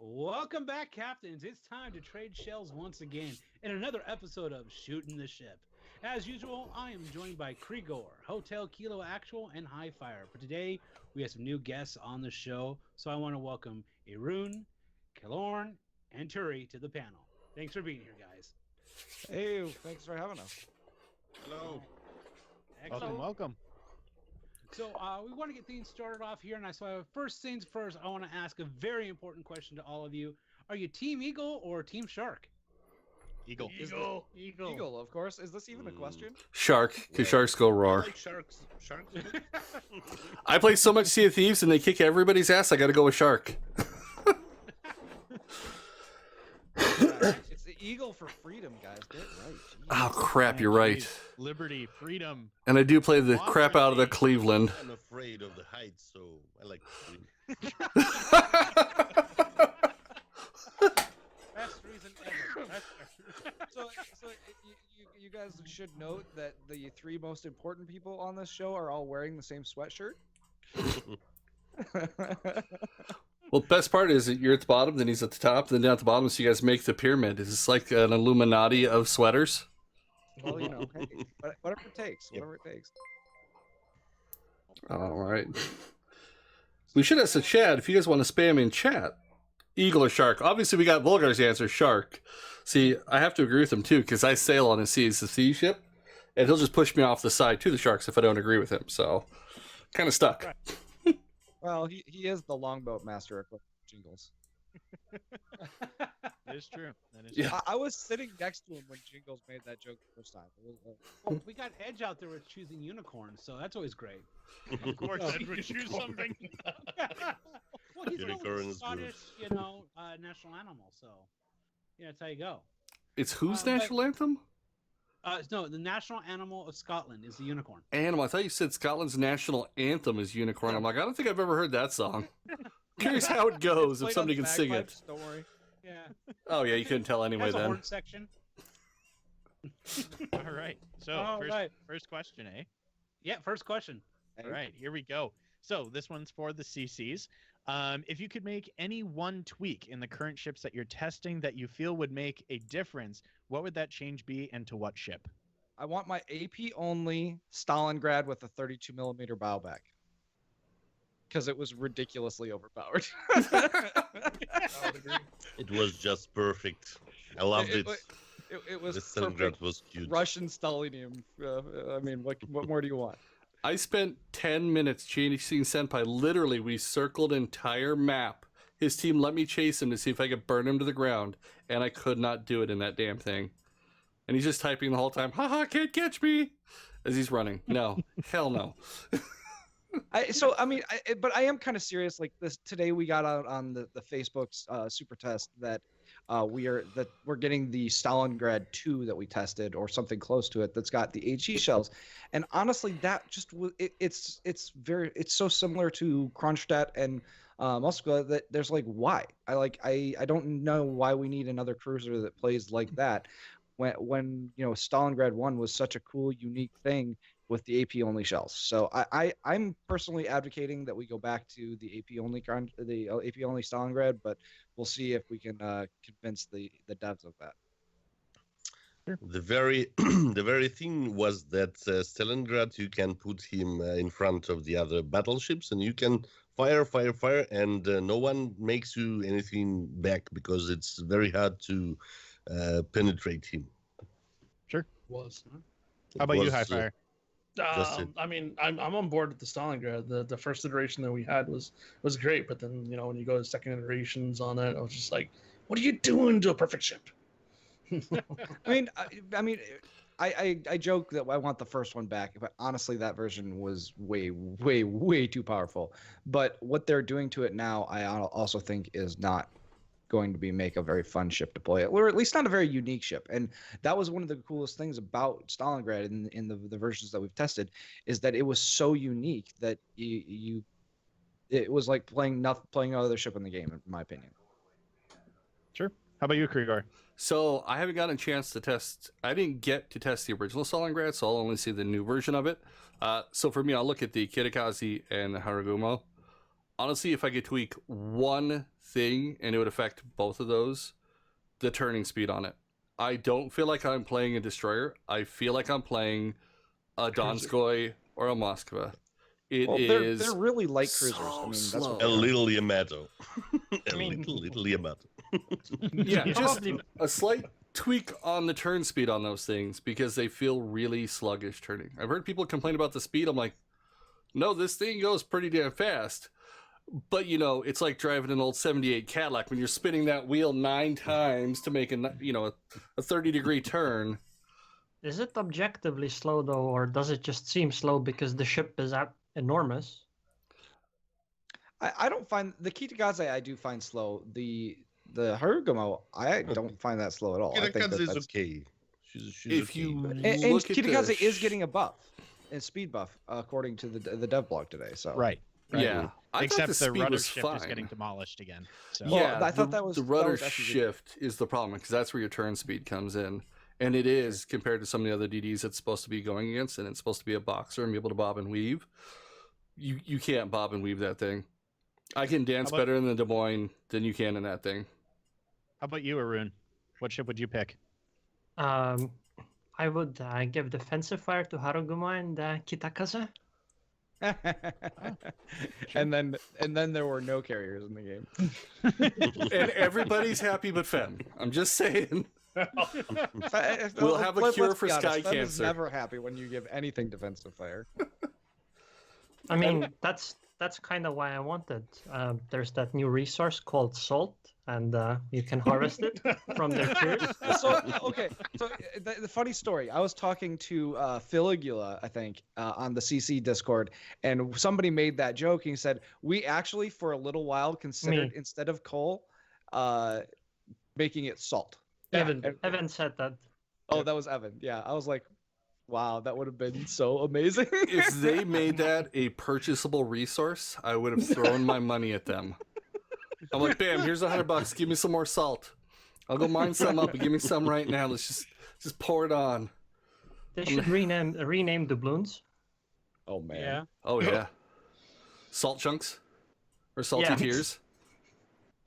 Welcome back, Captains. It's time to trade shells once again in another episode of Shooting the Ship. As usual, I am joined by Krigor, Hotel Kilo Actual, and High Fire. But today, we have some new guests on the show, so I want to welcome Aerroon, Kelorn, and Turry to the panel. Thanks for being here, guys. Hey, thanks for having us. Hello. Excellent. Welcome. So we want to get things started off here, and so first things first, I want to ask a very important question to all of you: Are you Team Eagle or Team Shark? Eagle. Eagle, of course. Is this even a question? Shark, because sharks go I roar. like sharks. Sharks. I play so much Sea of Thieves and they kick everybody's ass, I gotta go with shark. It's the eagle for freedom, guys. Get it right. Oh crap, you're right. Liberty, freedom. And I do play the crap out of the Cleveland. I'm afraid of the heights, so I like to swim. Best reason ever. So you guys should note that the three most important people on this show are all wearing the same sweatshirt. Well, the best part is that you're at the bottom, then he's at the top, then down at the bottom, so you guys make the pyramid. It's like an Illuminati of sweaters. Well, hey, whatever it takes. Whatever it takes. All right. We should ask the chat if you guys want to spam in chat. Eagle or shark? Obviously, we got Volgar's answer, shark. See, I have to agree with him, too, because I sail on a sea ship, and he'll just push me off the side to the sharks if I don't agree with him, so kind of stuck. Right. Well, he is the longboat master of Jingles. That is true. Yeah. I was sitting next to him when Jingles made that joke the first time. Well, we got Edge out there with choosing unicorns, so that's always great. Of course, Ed would choose something. Well, he's a Unicorn's Scottish, national animal, so that's how you go. It's whose But- national anthem? No, the national animal of Scotland is the unicorn. Animal. I thought you said Scotland's national anthem is unicorn. I'm like, I don't think I've ever heard that song. Curious how it goes if somebody can sing it. Don't worry. Yeah, Oh yeah, you couldn't tell anyway has a then. horn section. All right. So, All right. first question, eh? Yeah, first question. All right, here we go. So, this one's for the CCs. If you could make any one tweak in the current ships that you're testing that you feel would make a difference, what would that change be and to what ship? I want my AP only Stalingrad with a 32 millimeter bow back. Because it was ridiculously overpowered. It was just perfect. I loved it. It was The perfect. Stalingrad was cute. Russian Stalinium. I mean, what more do you want? I spent 10 minutes chasing Senpai. Literally, we circled entire map. His team let me chase him to see if I could burn him to the ground, and I could not do it in that damn thing. And he's just typing the whole time, haha, can't catch me, as he's running. No, hell no. But I am kind of serious. Like this today, we got out on the Facebook's super test that we're getting the Stalingrad 2 that we tested or something close to it that's got the HE shells, and honestly, that just it's so similar to Kronstadt and Moskva that there's like why I don't know why we need another cruiser that plays like that when Stalingrad 1 was such a cool unique thing with the AP only shells. So I'm personally advocating that we go back to the AP only Stalingrad, but we'll see if we can convince the devs of that. The very thing was that Stalingrad, you can put him in front of the other battleships, and you can fire, and no one makes you anything back because it's very hard to penetrate him. Was. How about you, was, High Fire? Just it. I mean, I'm on board with the Stalingrad. The first iteration that we had was great, but then when you go to second iterations on it, I was just like, what are you doing to a perfect ship? I joke that I want the first one back, but honestly, that version was way too powerful. But what they're doing to it now, I also think is not going to make a very fun ship to play, or at least not a very unique ship. And that was one of the coolest things about Stalingrad in the versions that we've tested, is that it was so unique that it was like playing other ship in the game, in my opinion. Sure. How about you, Krigor? So I haven't gotten a chance to test. I didn't get to test the original Stalingrad, so I'll only see the new version of it. So for me, I'll look at the Kitakaze and the Haragumo. honestly, if I could tweak one thing and it would affect both of those, the turning speed on it. I don't feel like I'm playing a destroyer. I feel like I'm playing a Donskoy or a Moskva. They're really light cruisers. so I mean, that's slow. what A they are. little Yamato. A mean- little Yamato. Yeah, just Probably- a slight tweak on the turn speed on those things because they feel really sluggish turning. I've heard people complain about the speed. I'm like, no, this thing goes pretty damn fast. But, you know, it's like driving an old 78 Cadillac when you're spinning that wheel 9 times to make a 30-degree turn. Is it objectively slow though, or does it just seem slow because the ship is enormous? I don't find the Kitagaze I do find slow. The Harugumo I don't find that slow at all. I think Kitakadze is that's okay. She's If okay. you and look at the Kitagaze is getting a buff, a speed buff, according to the dev blog today. So Right. Yeah, I Except thought the the speed rudder was shift is fine. getting demolished again. So. Well, Yeah, I thought that was the rudder actually good. shift is the problem because that's where your turn speed comes in, and it is compared to some of the other DDs it's supposed to be going against, and it's supposed to be a boxer and be able to bob and weave. You can't bob and weave that thing. I can dance about- better in the Des Moines than you can in that thing. How about you, Aerroon? What ship would you pick? I would give defensive fire to Haruguma and Kitakaze. and then there were no carriers in the game. And everybody's happy but Fen. I'm just saying. We'll have a Let's cure be for honest, sky Fed is cancer. never happy when you give anything defensive fire. I mean, that's kind of why I wanted. There's that new resource called salt, and you can harvest it from their tears. So the funny story, I was talking to Filigula, I think, on the CC Discord, and somebody made that joke. He said we actually for a little while considered instead of coal making it salt. Evan. Evan said that. Oh, that was Evan. Yeah, I was like, wow, that would have been so amazing. If they made that a purchasable resource, I would have thrown my money at them. I'm like, bam, here's $100. Give me some more salt. I'll go mine some up and give me some right now. Let's just pour it on. They should rename doubloons. Oh man. Yeah. Oh yeah. Salt chunks or salty Yeah. tears.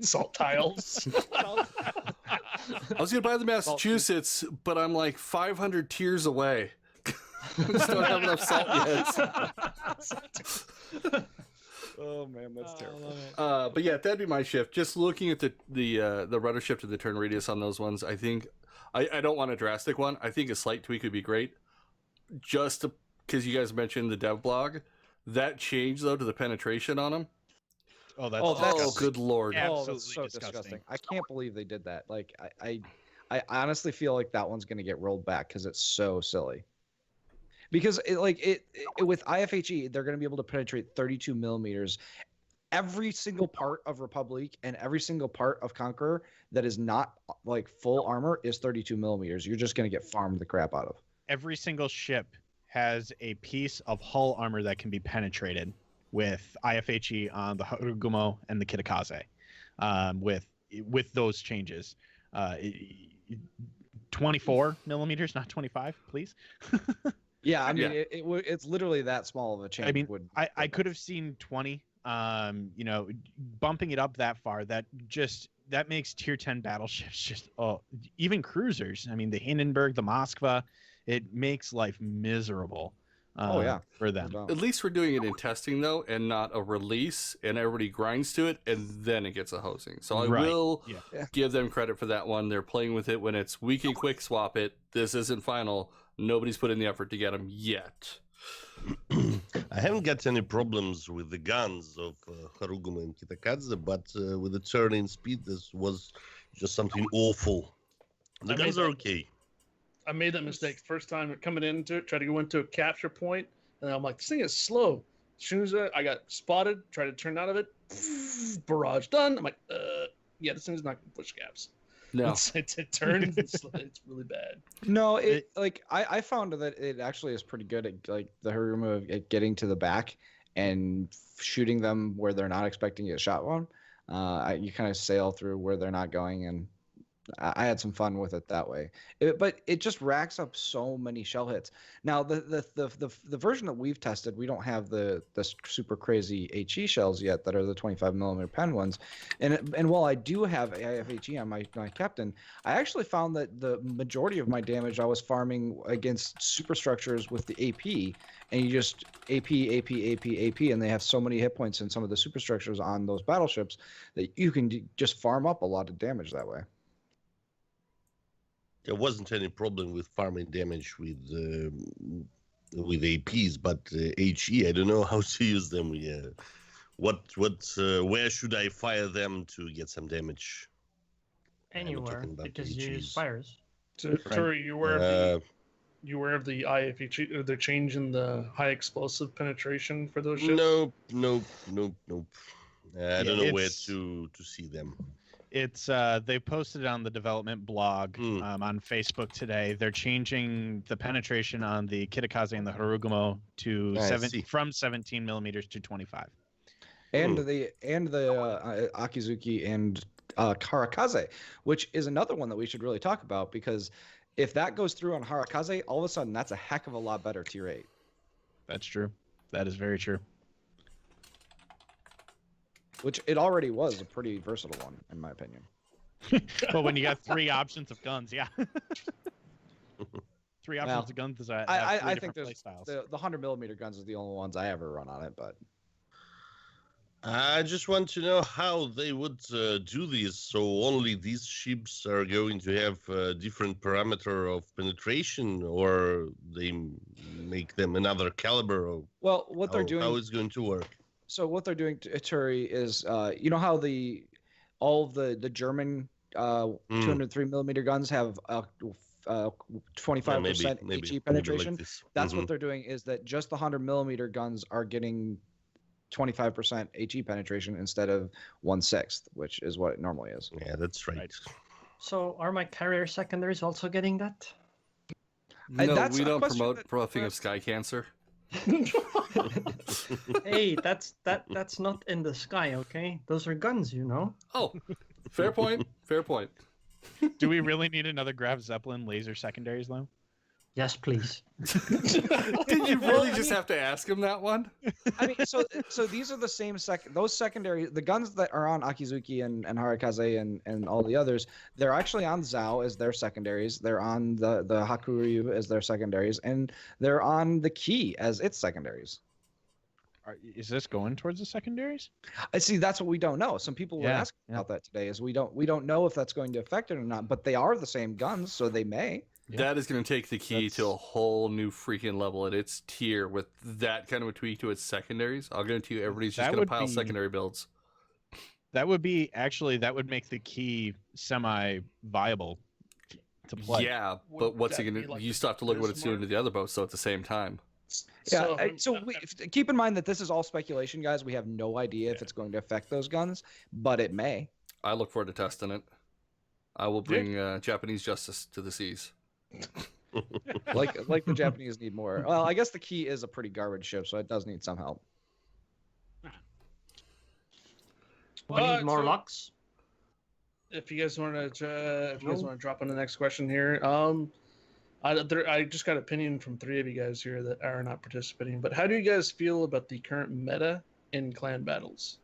Salt tiles. I was gonna buy the Massachusetts, but I'm like 500 tiers away. I just don't have enough salt yet. Oh man, that's terrible. But yeah, that'd be my shift. Just looking at the rudder shift and the turn radius on those ones, I think I don't want a drastic one. I think a slight tweak would be great. Just because you guys mentioned the dev blog, that change though to the penetration on them. Oh, that's Oh, that's- Oh, good lord! Yeah. Oh, that's Absolutely so disgusting. disgusting. I can't believe they did that. Like, I honestly feel like that one's gonna get rolled back because it's so silly. Because it with IFHE, they're gonna be able to penetrate 32 millimeters. Every single part of Republic and every single part of Conqueror that is not like full armor is 32 millimeters. You're just gonna get farmed the crap out of. Every single ship has a piece of hull armor that can be penetrated with IFHE on the Harugumo and the Kitakaze. With those changes, 24 millimeters, not 25, please. Yeah, I mean, Yeah. it's literally that small of a change. I mean, would I could have seen 20. Bumping it up that far, that makes tier 10 battleships just even cruisers. I mean, the Hindenburg, the Moskva, it makes life miserable. Oh, yeah. For them. no. At least we're doing it in testing though, and not a release, and everybody grinds to it, and then it gets a hosing. So I Right. will Yeah. give them credit for that one. They're playing with it when it's we can quick swap it. This isn't final. Nobody's put in the effort to get them yet. I haven't got any problems with the guns of Haruguma and Kitakadze, but with the turning speed, this was just something awful. The I guns made are that- okay. I made that mistake first time coming into it, tried to go into a capture point, and I'm like, this thing is slow. As soon as I got spotted, tried to turn out of it, barrage done. I'm like, yeah, this thing's not going to push gaps. No, It turned, it's really bad. No, I found that it actually is pretty good at like the Haruma at getting to the back and shooting them where they're not expecting to get shot on. You kind of sail through where they're not going, and I had some fun with it that way. But it just racks up so many shell hits. Now the version that we've tested, we don't have the super crazy HE shells yet that are the 25 millimeter pen ones. And while I do have HE on my captain, I actually found that the majority of my damage I was farming against superstructures with the AP, and you just AP, and they have so many hit points in some of the superstructures on those battleships that you can just farm up a lot of damage that way. There wasn't any problem with farming damage with APs, but HE, I don't know how to use them. Yeah. Where should I fire them to get some damage? Anywhere, because you use fires. So, Turry, you aware of the IFE? They're changing the high explosive penetration for those ships? Nope. I don't know where to see them. It's they posted it on the development blog on Facebook today. They're changing the penetration on the Kitakaze and the Harugumo to from 17 millimeters to 25. And the Akizuki and Harakaze, which is another one that we should really talk about, because if that goes through on Harakaze, all of a sudden that's a heck of a lot better tier 8. That's true. That is very true. Which it already was a pretty versatile one, in my opinion. But when you got 3 options of guns, yeah. 3 options of guns that have I think play styles. The 100 millimeter guns is the only ones I ever run on it, but I just want to know how they would do this. So only these ships are going to have a different parameter of penetration, or they make them another caliber? Or what they're doing? How it's going to work? So what they're doing, Turry, is you know how all of the German 203 millimeter guns have 25% HE penetration. Like That's what they're doing, is that just the 100 millimeter guns are getting 25% HE penetration instead of 1/6, which is what it normally is. Yeah, that's right. So are my carrier secondaries also getting that? No, we don't promote proofing of sky cancer. Hey, that's not in the sky, okay? Those are guns, you know. Oh, fair point. Fair point. Do we really need another Graf Zeppelin laser secondaries, though? Yes, please. Did you really just have to ask him that one? I mean, so these are the same those secondary, the guns that are on Akizuki and Harakaze and all the others, they're actually on Zao as their secondaries. They're on the Hakuryu as their secondaries, and they're on the Ki as its secondaries. Is this going towards the secondaries? I see. That's what we don't know. Some people were asking about that today. Is we don't know if that's going to affect it or not. But they are the same guns, so they may. That is going to take the Ki to a whole new freaking level at its tier with that kind of a tweak to its secondaries. I'll guarantee you, everybody's just going to pile secondary builds. That would make the Ki semi-viable to play. Yeah, but what's it going to? You still have to look at what it's doing to the other boats. So at the same time. Yeah, so keep in mind that this is all speculation, guys. We have no idea if it's going to affect those guns, but it may. I look forward to testing it. I will bring Japanese justice to the seas. like the Japanese need more. Well, I guess the Ki is a pretty garbage ship, so it does need some help. We need more Lux. If you guys want to drop on the next question here, I just got opinion from 3 of you guys here that are not participating. But how do you guys feel about the current meta in clan battles?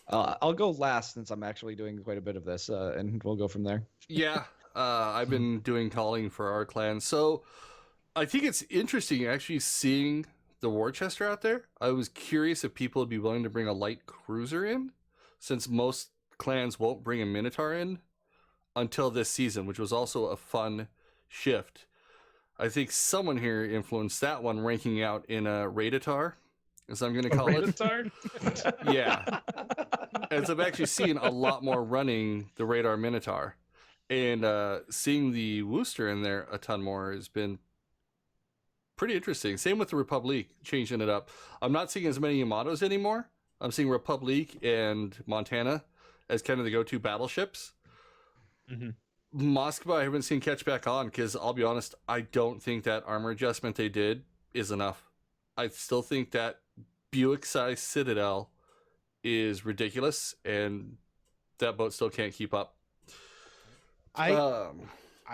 I'll go last since I'm actually doing quite a bit of this, and we'll go from there. Yeah, I've been doing calling for our clan. So I think it's interesting actually seeing the war chester out there. I was curious if people would be willing to bring a light cruiser in, since most clans won't bring a Minotaur in until this season, which was also a fun shift. I think someone here influenced that one, ranking out in a Radiatar, as I'm going to call it. Yeah. As I've actually seen a lot more running the Radar Minotaur. And seeing the Wooster in there a ton more has been pretty interesting. Same with the Republic, changing it up. I'm not seeing as many Yamatos anymore. I'm seeing Republic and Montana as kind of the go-to battleships. Mm-hmm. Moskva, I haven't seen catch back on because I'll be honest, I don't think that armor adjustment they did is enough. I still think that Buick-sized Citadel is ridiculous, and that boat still can't keep up. I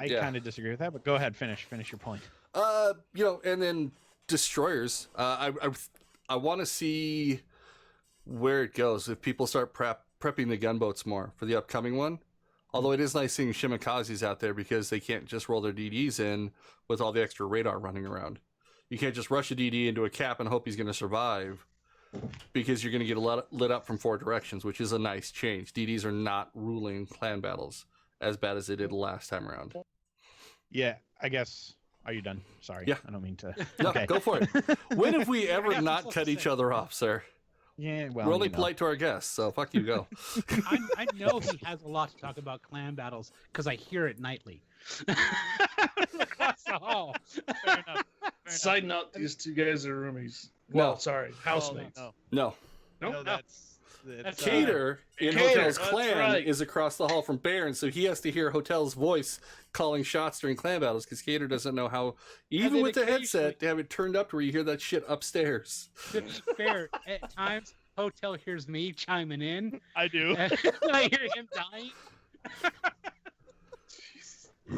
yeah. kind of disagree with that, but go ahead, finish your point. And then destroyers. I want to see where it goes if people start prepping the gunboats more for the upcoming one. Although it is nice seeing Shimikazes out there because they can't just roll their DDs in with all the extra radar running around. You can't just rush a DD into a cap and hope he's going to survive, because you're going to get lit up from 4 directions, which is a nice change. DDs are not ruling clan battles as bad as they did last time around. Yeah, I guess. Are you done? Sorry. Yeah. I don't mean to. No, Okay. go for it. When have we ever not cut each other off, sir? Yeah, well, We're only polite to our guests, so fuck you, go. I know he has a lot to talk about clan battles because I hear it nightly. Across the hall. Fair enough. Side note: these two guys are roomies. No. Well, sorry, housemates. No. No, that's Cater in Cater, Hotel's that's clan right. is across the hall from Baron, so he has to hear Hotel's voice calling shots during clan battles because Cater doesn't know how, even then with the occasionally- headset, to have it turned up to where you hear that shit upstairs. To be fair, at times Hotel hears me chiming in, I do. and I hear him dying.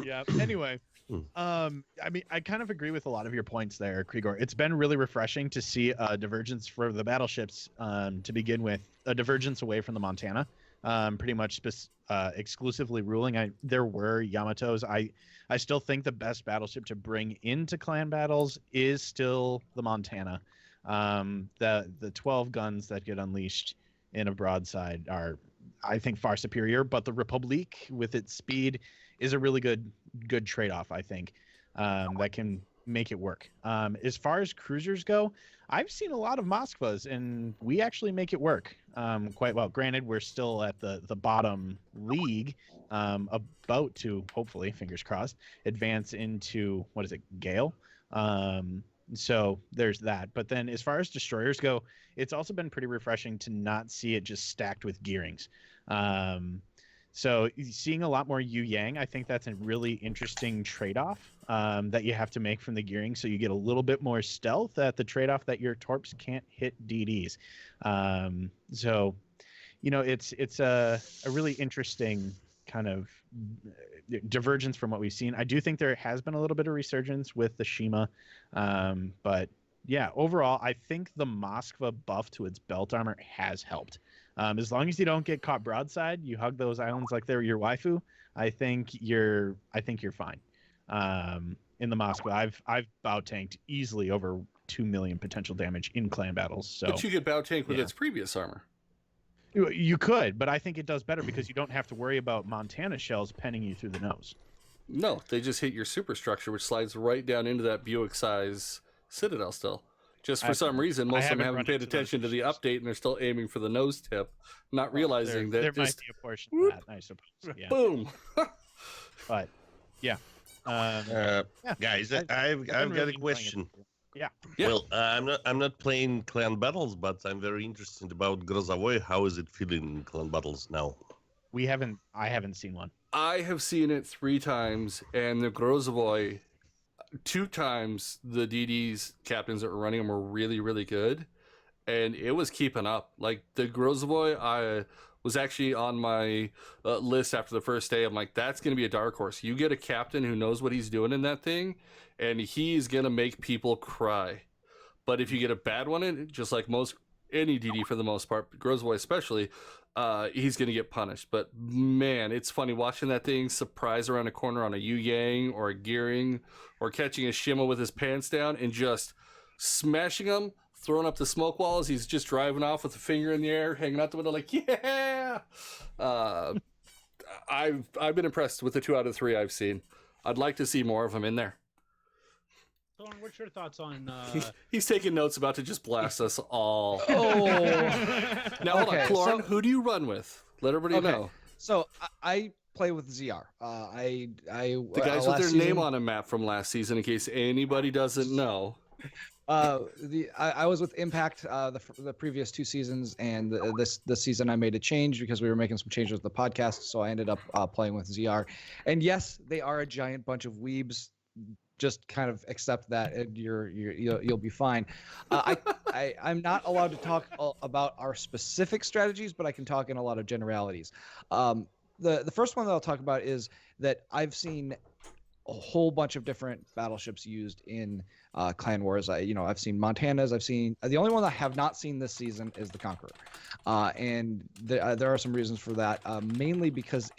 Yeah. Anyway, I mean, I kind of agree with a lot of your points there, Krigor. It's been really refreshing to see a divergence for the battleships. To begin with, a divergence away from the Montana, pretty much exclusively ruling. There were Yamatos. I still think the best battleship to bring into clan battles is still the Montana. The 12 guns that get unleashed in a broadside are, I think, far superior. But the Republique, with its speed, is a really good trade-off, I think, that can make it work. As far as cruisers go, I've seen a lot of Moskvas, and we actually make it work quite well. Granted, we're still at the bottom league, about to, hopefully, fingers crossed, advance into, what is it, Gale? So there's that. But then as far as destroyers go, it's also been pretty refreshing to not see it just stacked with gearings. So seeing a lot more Yu Yang, I think that's a really interesting trade-off that you have to make from the gearing. So you get a little bit more stealth at the trade-off that your torps can't hit DDs. So, it's a really interesting kind of divergence from what we've seen. I do think there has been a little bit of resurgence with the Shima. But yeah, overall, I think the Moskva buff to its belt armor has helped. As long as you don't get caught broadside, you hug those islands like they're your waifu. I think you're fine. In the Moskva, I've bow tanked easily over 2 million potential damage in clan battles. So, But you could bow tank with its previous armor. You could, but I think it does better because you don't have to worry about Montana shells penning you through the nose. No, they just hit your superstructure, which slides right down into that Buick-size Citadel still. Just for some reason, most of them haven't paid attention to the update, and they're still aiming for the nose tip, not realizing that there just might be a portion of that, I suppose. Yeah. boom. But yeah, Guys, I've I've been got really a enjoying question. it. Yeah. Yeah. Well, I'm not playing clan battles, but I'm very interested about Grozavoy. How is it feeling in clan battles now? I haven't seen one. I have seen it 3 times, and the Grozovoy, 2 times the DD's captains that were running them were really, really good, and it was keeping up. Like, the Grozovoy, I was actually on my list after the first day. I'm like, that's going to be a dark horse. You get a captain who knows what he's doing in that thing, and he's going to make people cry. But if you get a bad one in, just like any DD for the most part, Grozovoy especially, he's going to get punished. But man, it's funny watching that thing surprise around a corner on a Yu Yang or a gearing or catching a Shima with his pants down and just smashing him, throwing up the smoke walls. He's just driving off with a finger in the air, hanging out the window like, yeah. I've been impressed with the 2 out of 3 I've seen. I'd like to see more of them in there. Kelorn, what's your thoughts on? He's taking notes, about to just blast us all. Oh. Now, hold on, Okay, Kelorn, so- who do you run with? Let everybody Okay. know. So I play with ZR. I The guys with last their season- name on a map from last season, in case anybody doesn't know. I was with Impact the previous 2 seasons, and this season I made a change because we were making some changes with the podcast. So I ended up playing with ZR. And yes, they are a giant bunch of weebs. just kind of accept that, and you'll be fine. I'm not allowed to talk about our specific strategies, but I can talk in a lot of generalities. The first one that I'll talk about is that I've seen a whole bunch of different battleships used in Clan Wars. I've seen Montanas. I've seen the only one I have not seen this season is the Conqueror, and there are some reasons for that. Mainly because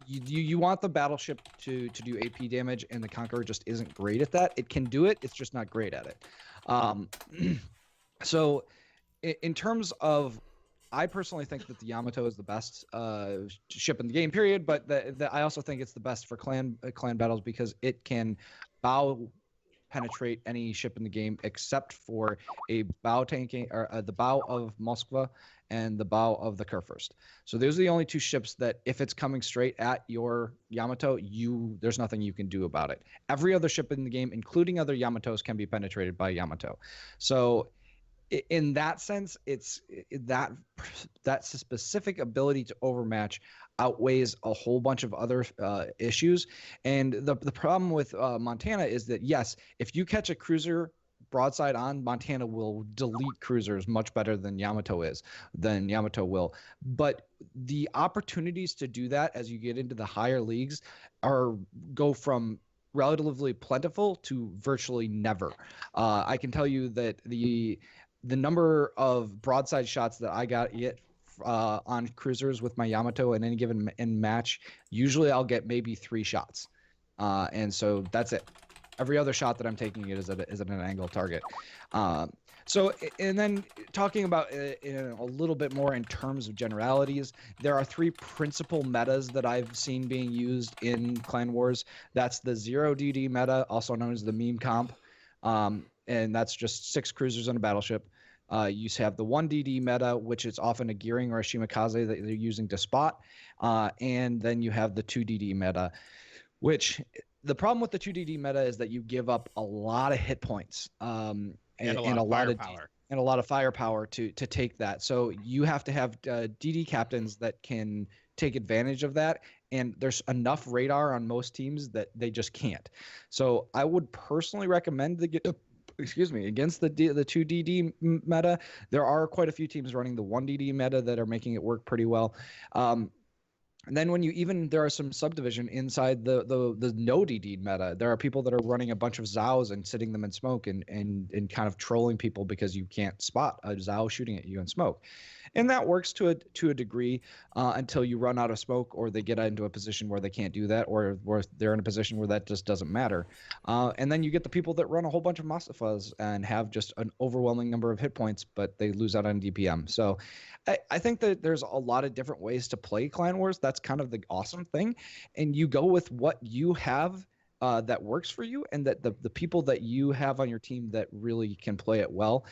you want the battleship to do AP damage, and the Conqueror just isn't great at that. It can do it. It's just not great at it. So, in terms of, I personally think that the Yamato is the best ship in the game, period. But I also think it's the best for clan battles because it can bow penetrate any ship in the game except for a bow tanking or the bow of Moskva and the bow of the Kurfürst. So those are the only two ships that if it's coming straight at your Yamato, there's nothing you can do about it. Every other ship in the game, including other Yamatos, can be penetrated by Yamato. So in that sense, it's that specific ability to overmatch outweighs a whole bunch of other issues. And the problem with Montana is that, yes, if you catch a cruiser broadside on, Montana will delete cruisers much better than Yamato will. But the opportunities to do that as you get into the higher leagues go from relatively plentiful to virtually never. I can tell you that the number of broadside shots that I get on cruisers with my Yamato in any given match, usually I'll get maybe 3 shots. And so that's it. Every other shot that I'm taking is at an angle target. So, and then talking about a little bit more in terms of generalities, there are 3 principal metas that I've seen being used in Clan Wars. That's the 0DD meta, also known as the meme comp. And that's just 6 cruisers on a battleship. You have the 1DD meta, which is often a gearing or a shimakaze that they're using to spot. And then you have the 2DD meta, which the problem with the 2DD meta is that you give up a lot of hit points and a lot of firepower to take that. So you have to have DD captains that can take advantage of that. And there's enough radar on most teams that they just can't. So I would personally recommend against the 2DD meta. There are quite a few teams running the 1DD meta that are making it work pretty well. And then there are some subdivision inside the no DD meta. There are people that are running a bunch of Zhaos and sitting them in smoke and kind of trolling people because you can't spot a Zhao shooting at you in smoke. And that works to a degree until you run out of smoke, or they get into a position where they can't do that, or where they're in a position where that just doesn't matter. And then you get the people that run a whole bunch of Mustafas and have just an overwhelming number of hit points, but they lose out on DPM. So I think that there's a lot of different ways to play Clan Wars. That's kind of the awesome thing. And you go with what you have that works for you, and that the people that you have on your team that really can play it well.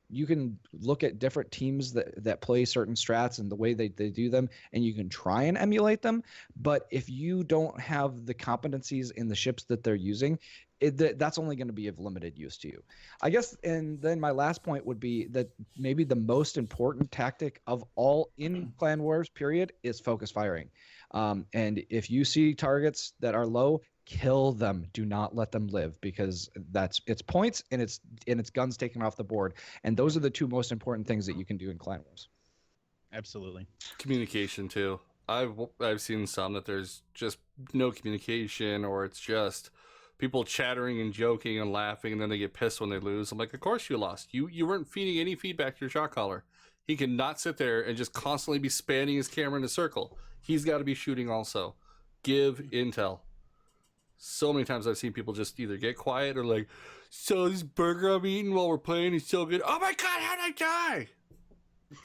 You can look at different teams that play certain strats and the way they do them, and you can try and emulate them. But if you don't have the competencies in the ships that they're using, that's only going to be of limited use to you, I guess. And then my last point would be that maybe the most important tactic of all in Clan Wars, period, is focus firing. And if you see targets that are low, kill them. Do not let them live, because it's points and it's guns taken off the board. And those are the 2 most important things that you can do in Clan Wars. Absolutely. Communication too. I've seen some that there's just no communication, or it's just people chattering and joking and laughing, and then they get pissed when they lose. I'm like, of course you lost. You weren't feeding any feedback to your shot caller. He cannot sit there and just constantly be spanning his camera in a circle. He's got to be shooting also. Give intel. So many times I've seen people just either get quiet or like, so this burger I'm eating while we're playing is so good. Oh my God, how'd I die?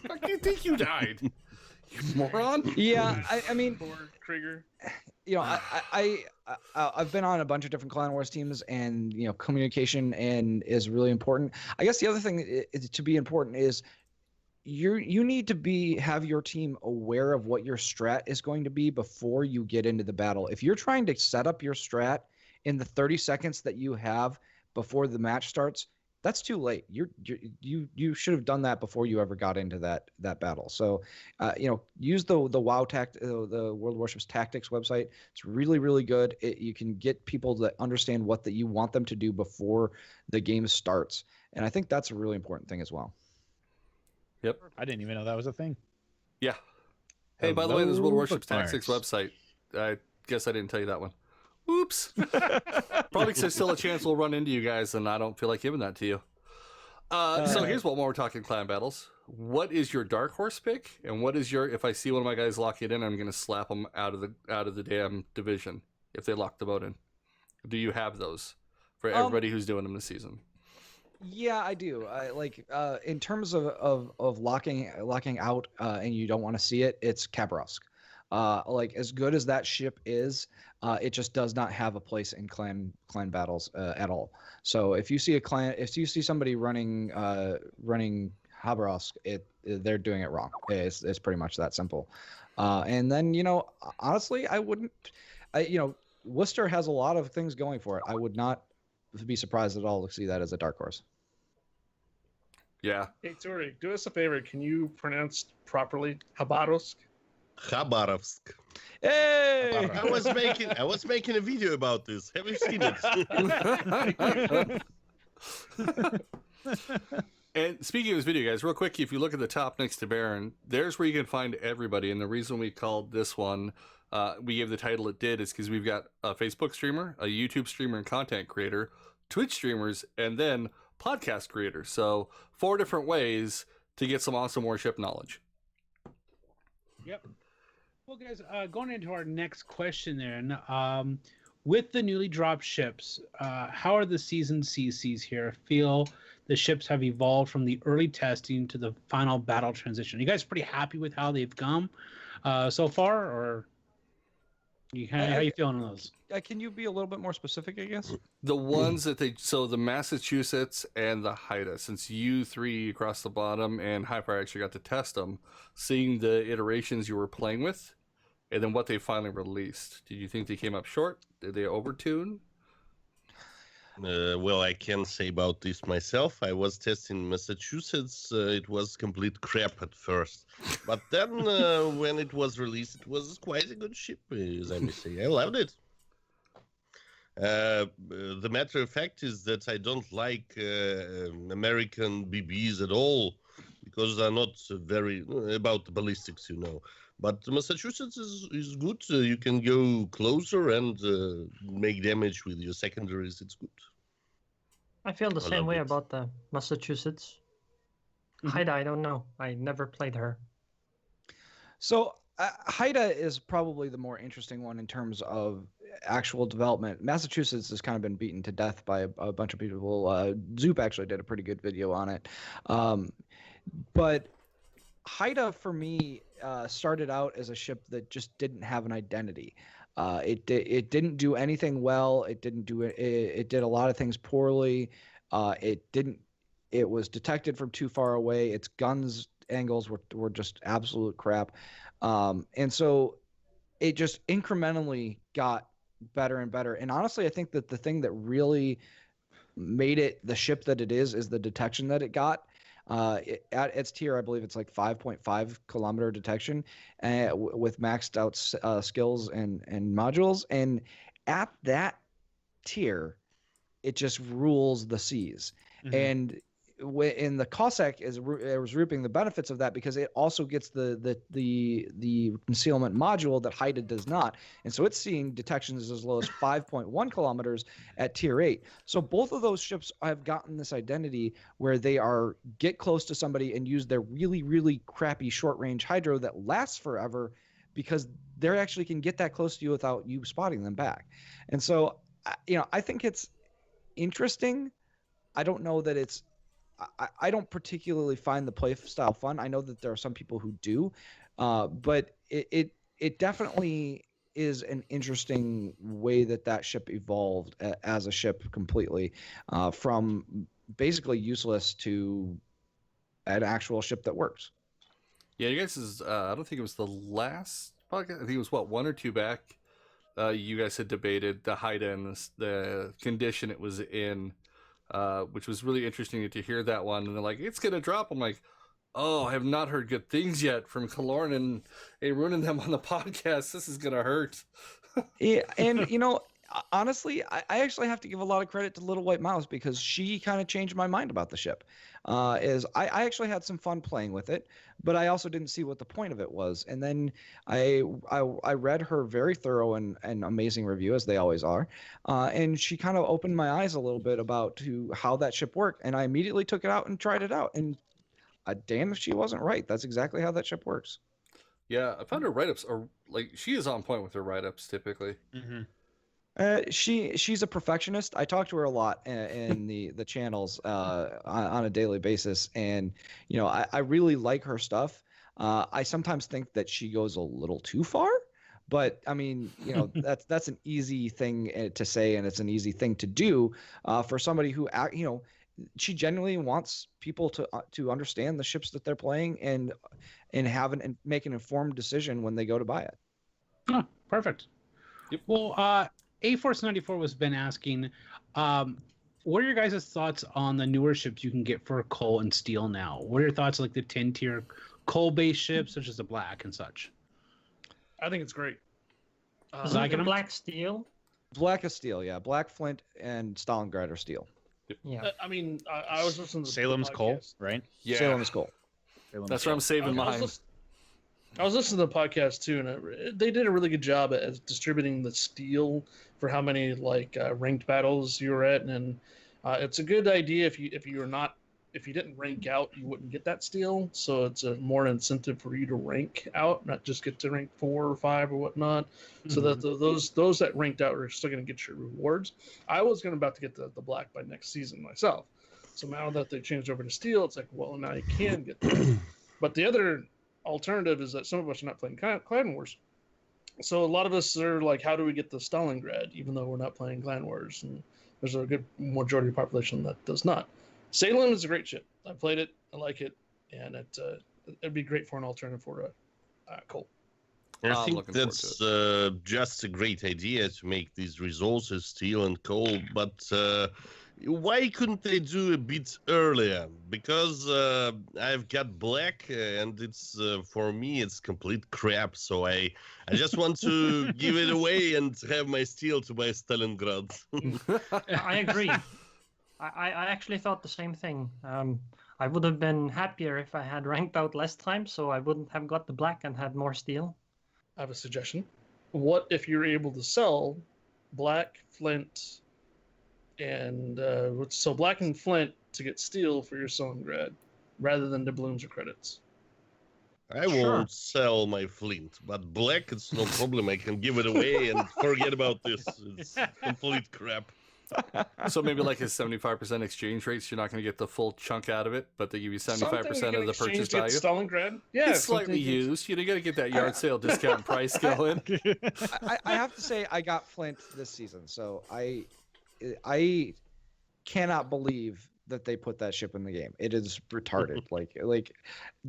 How do you think you died? You moron. Yeah, I mean, Poor Krieger. I've been on a bunch of different Clan Wars teams, and communication is really important. I guess the other thing to be important is you need to have your team aware of what your strat is going to be before you get into the battle. If you're trying to set up your strat in the 30 seconds that you have before the match starts, that's too late. You should have done that before you ever got into that battle. So, use the the World of Warships Tactics website. It's really, really good. You can get people to understand what that you want them to do before the game starts, and I think that's a really important thing as well. Yep. I didn't even know that was a thing. Yeah. Hey, by the way, there's World of Warships bookmarks. Tactics website. I guess I didn't tell you that one. Oops. Probably because there's still a chance we'll run into you guys, and I don't feel like giving that to you. So here's what, while we're talking clan battles. What is your dark horse pick, and what is your? If I see one of my guys lock it in, I'm going to slap them out of the damn division if they lock the boat in. Do you have those for everybody who's doing them this season? Yeah, I do. In terms of locking out, and you don't want to see it. It's Khabarovsk. As good as that ship is, it just does not have a place in clan battles at all. So if you see somebody running Khabarovsk, they're doing it wrong. It's pretty much that simple. And then honestly, I wouldn't. Worcester has a lot of things going for it. I would not be surprised at all to see that as a dark horse. Yeah. Hey, Tori, do us a favor. Can you pronounce properly Khabarovsk? Khabarovsk. Hey! I was making a video about this. Have you seen it? And speaking of this video, guys, real quick, if you look at the top next to Baron, there's where you can find everybody. And the reason we called this one, we gave the title it did, is because we've got a Facebook streamer, a YouTube streamer and content creator, Twitch streamers, and then podcast creators. So 4 different ways to get some awesome warship knowledge. Yep. Well, guys, going into our next question then, with the newly dropped ships, how are the seasoned CCs here feel the ships have evolved from the early testing to the final battle transition? Are you guys pretty happy with how they've come so far, or how are you feeling on those? Can you be a little bit more specific, I guess? The ones that the Massachusetts and the Haida, since you 3 across the bottom and Hi-Fi actually got to test them, seeing the iterations you were playing with, and then what they finally released. Did you think they came up short? Did they overtune? Well, I can say about this myself. I was testing Massachusetts. It was complete crap at first. But then when it was released, it was quite a good ship, as I may say. I loved it. The matter of fact is that I don't like American BBs at all, because they're not very about the ballistics, But Massachusetts is good. You can go closer and make damage with your secondaries. It's good. I feel the same love way it. about the Massachusetts. Haida, I don't know. I never played her. So Haida is probably the more interesting one in terms of actual development. Massachusetts has kind of been beaten to death by a bunch of people. Zoop actually did a pretty good video on it. But Haida, for me, started out as a ship that just didn't have an identity. It didn't do anything well. It didn't do it. It did a lot of things poorly. It was detected from too far away. Its guns angles were just absolute crap. And so it just incrementally got better and better. And honestly, I think that the thing that really made it the ship that it is the detection that it got. At its tier, I believe it's like 5.5 kilometer detection with maxed out skills and modules. And at that tier, it just rules the seas. Mm-hmm. And in the Cossack is reaping the benefits of that, because it also gets the concealment module that Haida does not, and so it's seeing detections as low as 5.1 kilometers at tier 8. So both of those ships have gotten this identity where they are get close to somebody and use their really, really crappy short range hydro that lasts forever, because they actually can get that close to you without you spotting them back. And so I think it's interesting. I don't know that it's I don't particularly find the play style fun. I know that there are some people who do, but it definitely is an interesting way that ship evolved as a ship completely, from basically useless to an actual ship that works. Yeah, you guys I don't think it was the last podcast. I think it was 1 or 2 back. You guys had debated the Haida and the condition it was in. which was really interesting to hear that one. And they're like, it's gonna drop. I'm like, oh, I have not heard good things yet from Kelorn and Aerroon and them on the podcast. This is gonna hurt. Yeah, and honestly, I actually have to give a lot of credit to Little White Mouse because she kind of changed my mind about the ship. I actually had some fun playing with it, but I also didn't see what the point of it was. And then I read her very thorough and amazing review, as they always are, and she kind of opened my eyes a little bit about how that ship worked. And I immediately took it out and tried it out. And damn if she wasn't right. That's exactly how that ship works. Yeah, I found her write-ups are like she is on point with her write-ups typically. Mm-hmm. She's a perfectionist. I talk to her a lot in the channels on a daily basis, and I really like her stuff. I sometimes think that she goes a little too far, but I mean, that's an easy thing to say, and it's an easy thing to do for somebody who she genuinely wants people to understand the ships that they're playing and and make an informed decision when they go to buy it. Oh, perfect. Yep. Well, A-Force94 was been asking, what are your guys' thoughts on the newer ships you can get for coal and steel now? What are your thoughts on, like, the 10-tier coal-based ships, such as the Black and such? I think it's great. Zach, The black steel. Black is steel, yeah. Black flint and Stalingrad are steel. Yeah. I mean, I was listening to Salem's the coal, podcast. right? Yeah, Salem is cool. that's where I'm saving mine. I was listening to the podcast too, and they did a really good job at distributing the steel for how many ranked battles you were at, and it's a good idea if you didn't rank out, you wouldn't get that steel. So it's a more incentive for you to rank out, not just get to rank 4 or 5 or whatnot. So that those that ranked out are still going to get your rewards. I was about to get the black by next season myself. So now that they changed over to steel, it's like, well, now you can get that. But the other alternative is that some of us are not playing Clan Wars. So a lot of us are like, how do we get the Stalingrad, even though we're not playing Clan Wars? And there's a good majority of the population that does not. Salem is a great ship. I played it. I like it. And it'd be great for an alternative for coal. I think looking forward that's to just a great idea to make these resources, steel and coal. But why couldn't they do a bit earlier? Because I've got black, and it's for me it's complete crap. So I just want to give it away and have my steel to buy Stalingrad. I agree. I actually thought the same thing. I would have been happier if I had ranked out less time, so I wouldn't have got the black and had more steel. I have a suggestion. What if you're able to sell black, flint, and so black and flint to get steel for your Stalingrad rather than doubloons or credits? I won't sell my flint, but black, it's no problem. I can give it away and forget about this. It's complete crap. So maybe like a 75% exchange rate, so you're not going to get the full chunk out of it, but they give you 75% of the purchase value. Stalingrad? Yeah, it's slightly used. You got to get that yard sale discount price going. I have to say I got Flint this season, so I cannot believe that they put that ship in the game. It is retarded.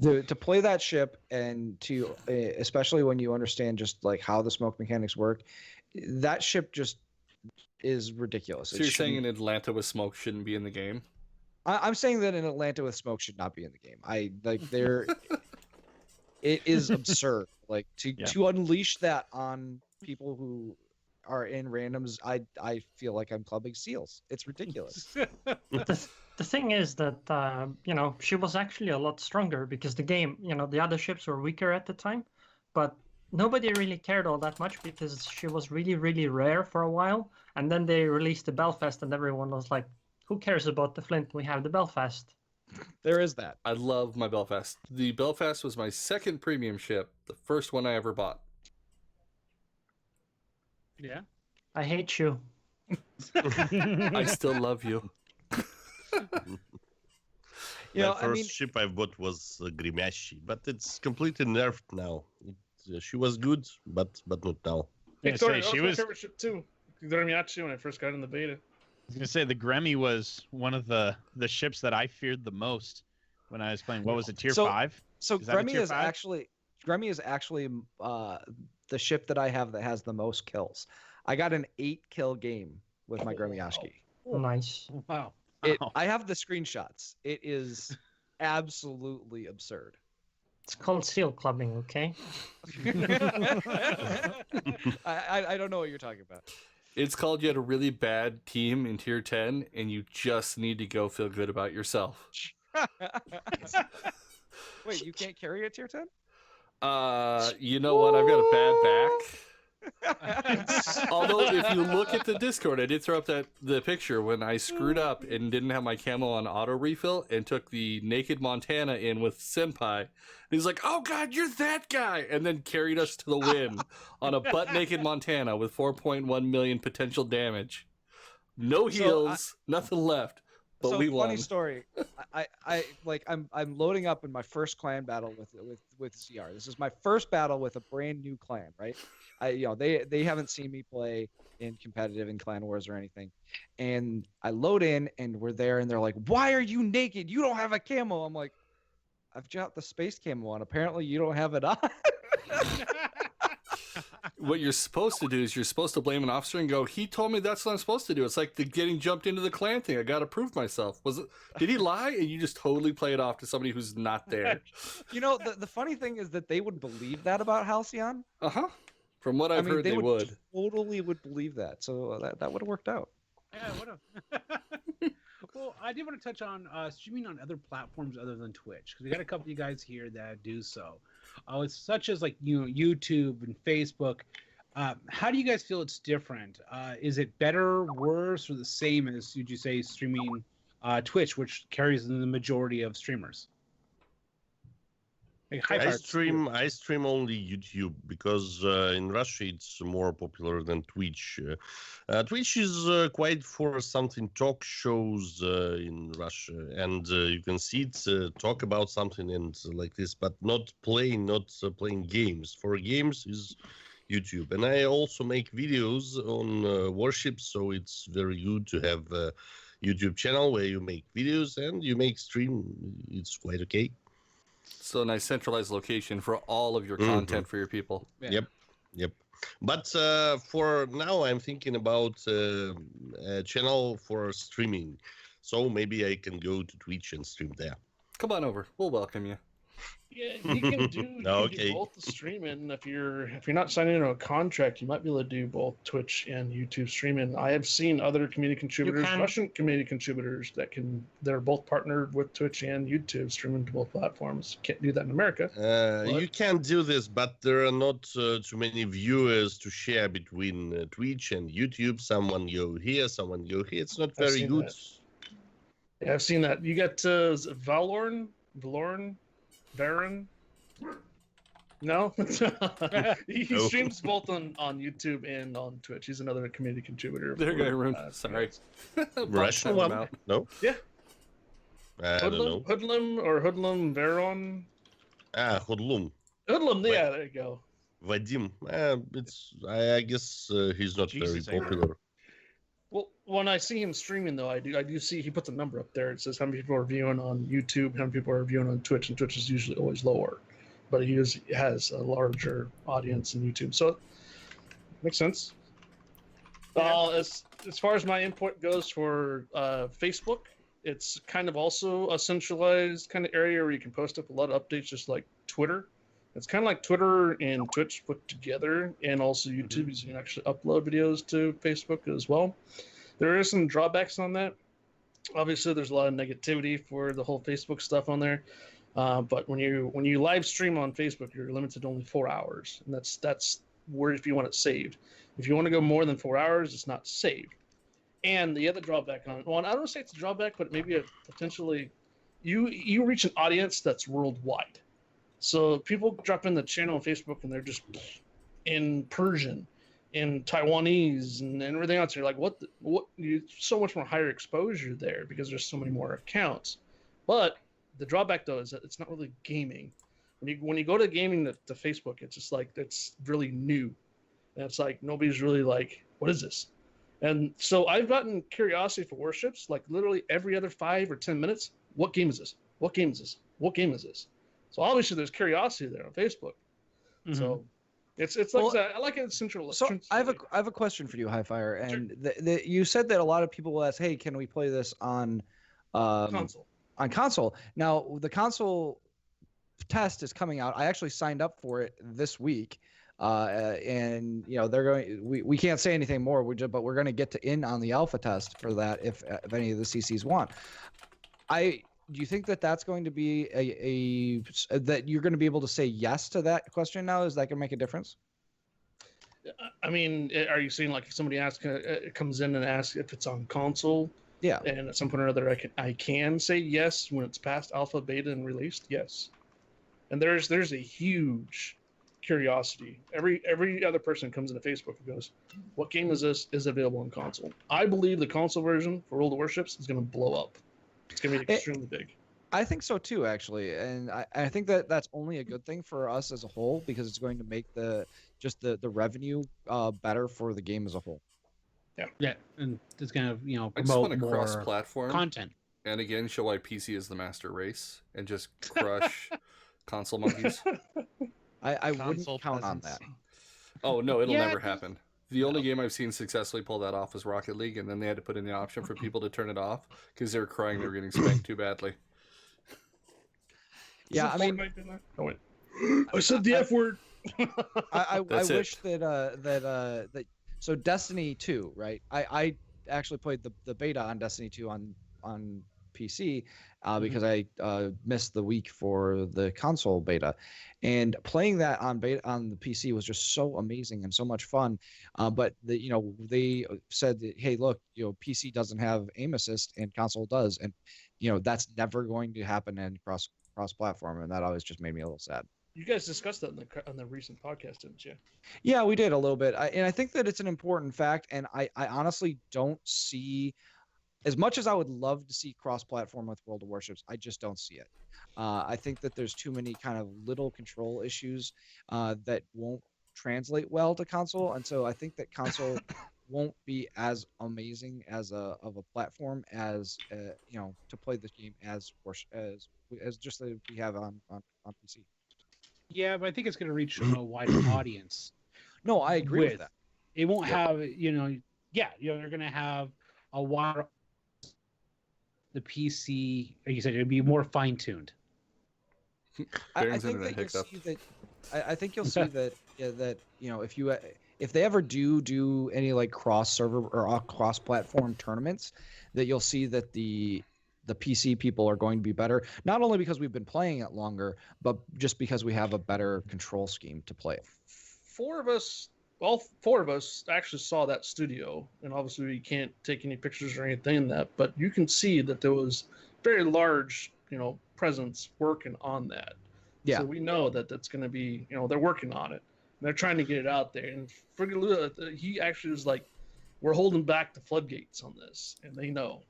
To play that ship and to especially when you understand just like how the smoke mechanics work, that ship just is ridiculous. So you're saying an Atlanta with smoke shouldn't be in the game? I'm saying that an Atlanta with smoke should not be in the game. It is absurd. To unleash that on people who are in randoms, I feel like I'm clubbing seals. It's ridiculous. The thing is that she was actually a lot stronger because the game, the other ships were weaker at the time, but nobody really cared all that much because she was really, really rare for a while. And then they released the Belfast and everyone was like, who cares about the Flint? We have the Belfast. There is that. I love my Belfast. The Belfast was my second premium ship, the first one I ever bought. Yeah. I hate you. I still love you. My first ship I bought was Grimashi, but it's completely nerfed now. She was good, but not now. Victoria, she was my favorite ship too. Grimashi when I first got in the beta. I was gonna say the Gremmy was one of the ships that I feared the most when I was playing. What was it, tier 5? So Gremmy is actually the ship that I have that has the most kills. I got an 8-kill game with my Gremmy Yashki. Nice. Wow. Wow. I have the screenshots. It is absolutely absurd. It's called seal clubbing, okay? I don't know what you're talking about. It's called you had a really bad team in tier 10 and you just need to go feel good about yourself. Wait, you can't carry a tier 10? You know what? I've got a bad back. Although if you look at the Discord, I did throw up the picture when I screwed up and didn't have my camo on auto refill and took the naked Montana in with Senpai. And he's like, "Oh God, you're that guy!" And then carried us to the win on a butt naked Montana with 4.1 million potential damage. No heals, nothing left. But so we funny won. story. I'm loading up in my first clan battle with CR. This is my first battle with a brand new clan, right? They haven't seen me play in competitive in clan wars or anything. And I load in and we're there and they're like, "Why are you naked? You don't have a camo." I'm like, "I've got the space camo on. Apparently you don't have it on." What you're supposed to do is you're supposed to blame an officer and go, "He told me that's what I'm supposed to do." It's like the getting jumped into the clan thing. I got to prove myself. Did he lie? And you just totally play it off to somebody who's not there. The funny thing is that they would believe that about Halcyon. Uh-huh. From what I've heard, they would. Totally would believe that. So that would have worked out. Yeah, it would have. Well, I did want to touch on streaming on other platforms other than Twitch, because we got a couple of you guys here that do so. It's such as like YouTube and Facebook. How do you guys feel it's different? Is it better, worse, or the same as, would you say, streaming Twitch, which carries the majority of streamers? Like, I stream only YouTube because in Russia it's more popular than Twitch. Twitch is quite for something talk shows in Russia, and you can see it talk about something and like this, but not playing games. For games is YouTube, and I also make videos on warships, so it's very good to have a YouTube channel where you make videos and you make stream. It's quite okay. So a nice centralized location for all of your content for your people. Yeah. Yep. But for now, I'm thinking about a channel for streaming. So maybe I can go to Twitch and stream there. Come on over. We'll welcome you. Yeah, you can do both the streaming. If you're not signing into a contract, you might be able to do both Twitch and YouTube streaming. I have seen other community contributors, Russian community contributors that are both partnered with Twitch and YouTube streaming to both platforms. Can't do that in America. You can do this, but there are not too many viewers to share between Twitch and YouTube. Someone go here, someone go here. It's not very good. Yeah, I've seen that. You got Valorn. Baron? No? He streams both on YouTube and on Twitch. He's another community contributor. There you go, Aerroon. Sorry. Russian one? No? Yeah. I don't know. Hoodlum Baron? Hoodlum. Hoodlum, yeah, there you go. Vadim. I guess he's not very popular. Well, when I see him streaming, though, I do see he puts a number up there. It says how many people are viewing on YouTube, how many people are viewing on Twitch, and Twitch is usually always lower. But he has a larger audience in YouTube, so it makes sense. As far as my input goes for Facebook, it's kind of also a centralized kind of area where you can post up a lot of updates, just like Twitter. It's kind of like Twitter and Twitch put together, and also YouTube, because you can actually upload videos to Facebook as well. There are some drawbacks on that. Obviously, there's a lot of negativity for the whole Facebook stuff on there. But when you live stream on Facebook, you're limited to only 4 hours, and that's where if you want it saved. If you want to go more than 4 hours, it's not saved. And the other drawback on it, well, I don't say it's a drawback, but maybe potentially you reach an audience that's worldwide. So people drop in the channel on Facebook and they're just in Persian, in Taiwanese, and everything else. You're like, what? You so much more higher exposure there because there's so many more accounts. But the drawback though is that it's not really gaming. When you go to gaming to Facebook, it's just like it's really new, and it's like nobody's really like, what is this? And so I've gotten curiosity for warships like literally every other 5 or 10 minutes. What game is this? What game is this? What game is this? So obviously there's curiosity there on Facebook. Mm-hmm. So It's like Well, that. I like it central. So I have a question for you, Highfire, and you said that a lot of people will ask, "Hey, can we play this on console?" On console. Now the console test is coming out. I actually signed up for it this week, and they're going. We can't say anything more, but we're going to get in on the alpha test for that if any of the CCs want. Do you think that that's going to be that you're going to be able to say yes to that question now? Is that going to make a difference? I mean, are you saying like if somebody comes in and asks if it's on console? Yeah. And at some point or other, I can say yes when it's past alpha, beta, and released. Yes. And there's a huge curiosity. Every other person comes into Facebook and goes, "What game is this? Is available on console?" I believe the console version for World of Warships is going to blow up. It's going to be extremely big. I think so too, actually, and I think that that's only a good thing for us as a whole because it's going to make the revenue better for the game as a whole. Yeah, and it's gonna I just want promote to more cross-platform content. and again show why PC is the master race and just crush console monkeys. I Console wouldn't count on peasants. that. Oh no, it'll Yeah, never happen. The only game I've seen successfully pull that off was Rocket League, and then they had to put in the option for people to turn it off because they were crying they were getting spanked too badly. Yeah, I mean, I said the F word. I That's it. wish that so Destiny 2, right? I actually played the beta on Destiny 2 on PC because I missed the week for the console beta, and playing that on the PC was just so amazing and so much fun. But they said that, hey, look, PC doesn't have aim assist and console does, and that's never going to happen in cross platform, and that always just made me a little sad. You guys discussed that on the recent podcast, didn't you? Yeah, we did a little bit, and I think that it's an important fact, and I honestly don't see, as much as I would love to see cross-platform with World of Warships, I just don't see it. I think that there's too many kind of little control issues that won't translate well to console, and so I think that console won't be as amazing as of a platform as to play this game as just that we have on PC. Yeah, but I think it's going to reach a wider audience. No, I agree with that. It won't have, they're going to have a wider. The PC, like you said, it'll be more fine-tuned. I think you'll see that if they ever do any like cross-server or cross-platform tournaments, that you'll see that the PC people are going to be better, not only because we've been playing it longer, but just because we have a better control scheme to play it. All four of us actually saw that studio, and obviously we can't take any pictures or anything in that, but you can see that there was very large, presence working on that. Yeah. So we know that that's going to be, they're working on it. And they're trying to get it out there. And friggin' he actually was like, we're holding back the floodgates on this, and they know.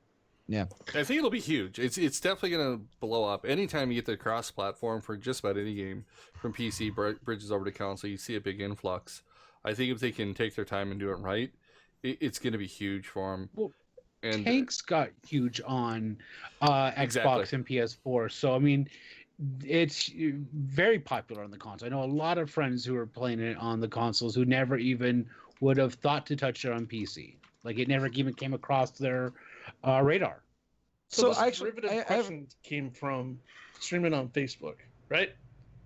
Yeah, I think it'll be huge. It's definitely going to blow up. Anytime you get the cross-platform for just about any game, from PC bridges over to console, you see a big influx. I think if they can take their time and do it right, it's going to be huge for them. Well, and Tanks got huge on Xbox and PS4, so I mean, it's very popular on the console. I know a lot of friends who are playing it on the consoles who never even would have thought to touch it on PC. Like it never even came across their radar. So this derivative question came from streaming on Facebook, right?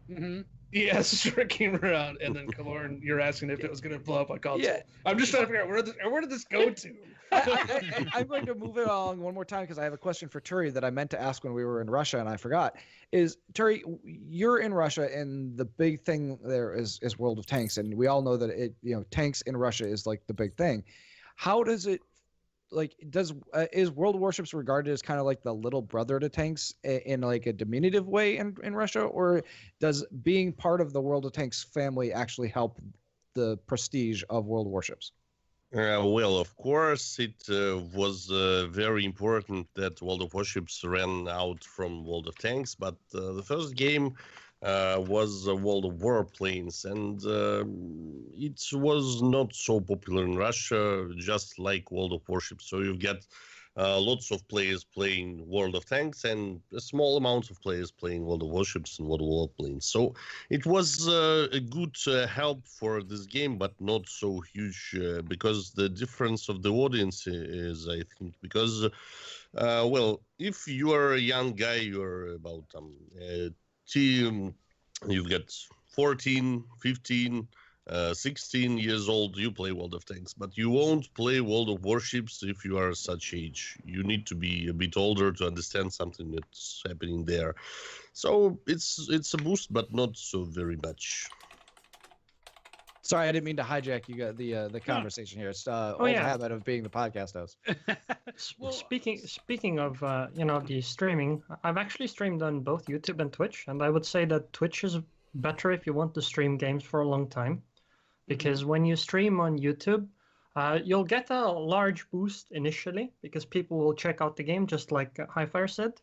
Mm-hmm. Yes, sure it came around, and then Kelorn, you're asking if it was going to blow up on console. Yeah. I'm just trying to figure out where did this go to? I'm going to move it along one more time because I have a question for Turry that I meant to ask when we were in Russia and I forgot. Is Turry, you're in Russia and the big thing there is World of Tanks, and we all know that tanks in Russia is like the big thing. How does it is World of Warships regarded as kind of like the little brother to tanks in like a diminutive way in Russia, or does being part of the World of Tanks family actually help the prestige of World of Warships? Well, of course, it was very important that World of Warships ran out from World of Tanks, but the first game was World of Warplanes, and it was not so popular in Russia, just like World of Warships. So you get lots of players playing World of Tanks and a small amount of players playing World of Warships and World of Warplanes. So it was a good help for this game, but not so huge because the difference of the audience is, I think, because, well, if you are a young guy, you're about team, you've got 14, 15, 16 years old, you play World of Tanks, but you won't play World of Warships if you are such age. You need to be a bit older to understand something that's happening there. So it's a boost, but not so very much. Sorry, I didn't mean to hijack you got the conversation here. It's old yeah. habit of being the podcast host. Well, Speaking of the streaming, I've actually streamed on both YouTube and Twitch, and I would say that Twitch is better if you want to stream games for a long time, because when you stream on YouTube, you'll get a large boost initially because people will check out the game, just like Highfire said.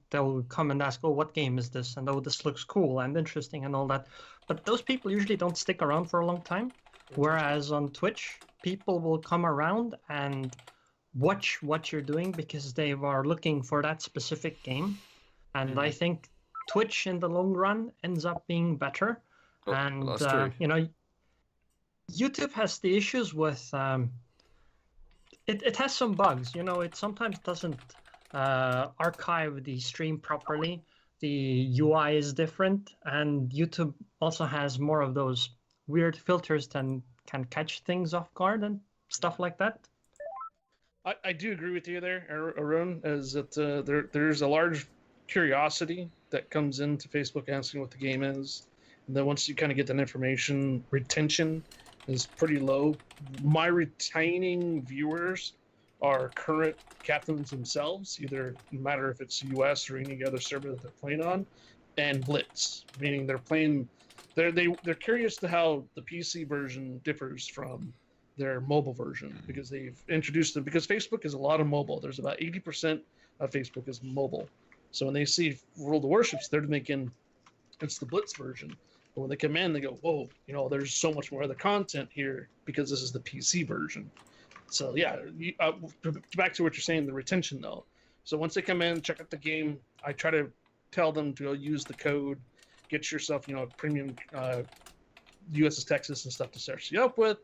They'll come and ask, "Oh, what game is this?" And "Oh, this looks cool and interesting," and all that. But those people usually don't stick around for a long time. Whereas on Twitch, people will come around and watch what you're doing because they are looking for that specific game. And I think Twitch in the long run ends up being better. And YouTube has the issues with it has some bugs. It sometimes doesn't archive the stream properly. The UI is different, and YouTube also has more of those weird filters that can catch things off guard and stuff like that. I do agree with you there, Aerroon, is that there's a large curiosity that comes into Facebook asking what the game is. And then once you kind of get that information, retention is pretty low. My retaining viewers are current captains themselves, either no matter if it's US or any other server that they're playing on, and Blitz, meaning they're playing. They're curious to how the PC version differs from their mobile version because they've introduced them. Because Facebook is a lot of mobile. There's about 80% of Facebook is mobile. So when they see World of Warships, they're thinking it's the Blitz version. But when they come in, they go, "Whoa, there's so much more other content here because this is the PC version." So yeah, back to what you're saying, the retention though. So once they come in, check out the game, I try to tell them to go use the code, get yourself, premium USS Texas and stuff to start you up with.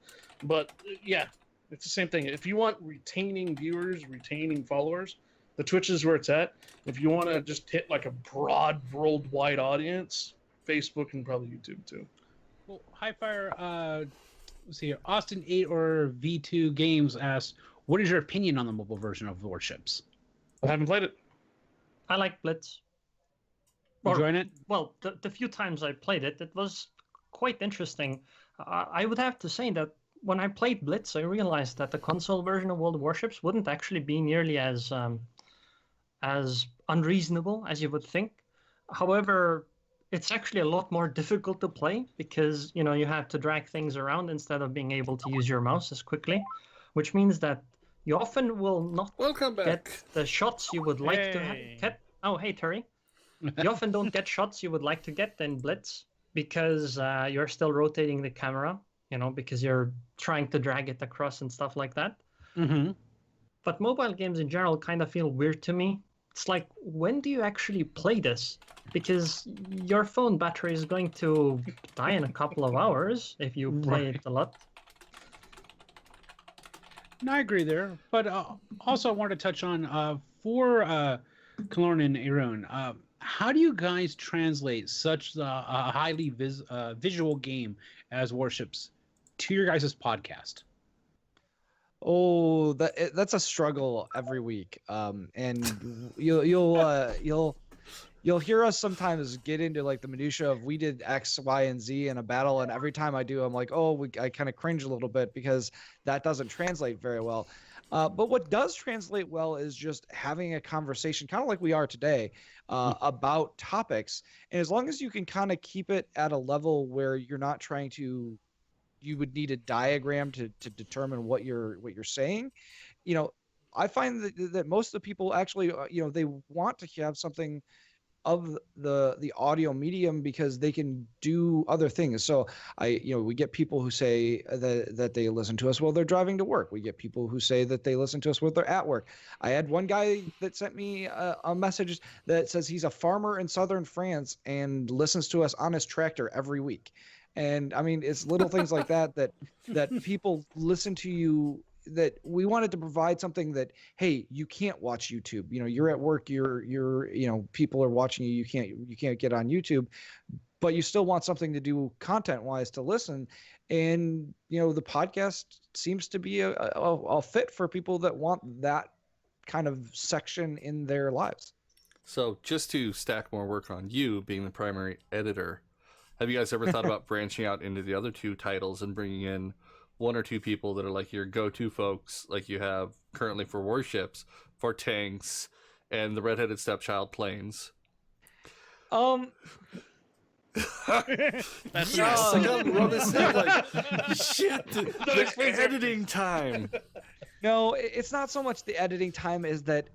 But yeah, it's the same thing. If you want retaining viewers, retaining followers, the Twitch is where it's at. If you want to just hit like a broad worldwide audience, Facebook and probably YouTube too. Well, Highfire, let's see here. Austin 8 or V2 Games asks, "What is your opinion on the mobile version of Warships?" I haven't played it. I like Blitz. Enjoying it? Well, the few times I played it, it was quite interesting. I would have to say that when I played Blitz, I realized that the console version of World of Warships wouldn't actually be nearly as unreasonable as you would think. However, it's actually a lot more difficult to play because you have to drag things around instead of being able to use your mouse as quickly, which means that you often will not get the shots you would like to get. Oh, hey, Turry. You often don't get shots you would like to get in Blitz because you're still rotating the camera, because you're trying to drag it across and stuff like that. Mm-hmm. But mobile games in general kind of feel weird to me. It's like, when do you actually play this? Because your phone battery is going to die in a couple of hours if you play it a lot. No, I agree there. But also I want to touch on, for Kelorn and Aerroon, how do you guys translate such a highly visual game as Warships to your guys' podcast? Oh, that's a struggle every week. And you'll hear us sometimes get into like the minutia of we did X, Y, and Z in a battle, and every time I do, I'm like, I kind of cringe a little bit because that doesn't translate very well. But what does translate well is just having a conversation, kind of like we are today, about topics. And as long as you can kind of keep it at a level where you're not trying to, you would need a diagram to determine what you're saying. I find that most of the people actually, they want to have something of the audio medium because they can do other things. So we get people who say that they listen to us while they're driving to work. We get people who say that they listen to us while they're at work. I had one guy that sent me a message that says he's a farmer in southern France and listens to us on his tractor every week. And I mean, it's little things like that people listen to you, that we wanted to provide something that, hey, you can't watch YouTube. You're at work, you're people are watching you. You can't get on YouTube, but you still want something to do content wise to listen. And, the podcast seems to be a fit for people that want that kind of section in their lives. So just to stack more work on you being the primary editor, have you guys ever thought about branching out into the other two titles and bringing in one or two people that are like your go-to folks, like you have currently for warships, for tanks, and the redheaded stepchild planes? That's Yes, I gotta run this thing like shit. That The explains editing time. No, it's not so much the editing time is that,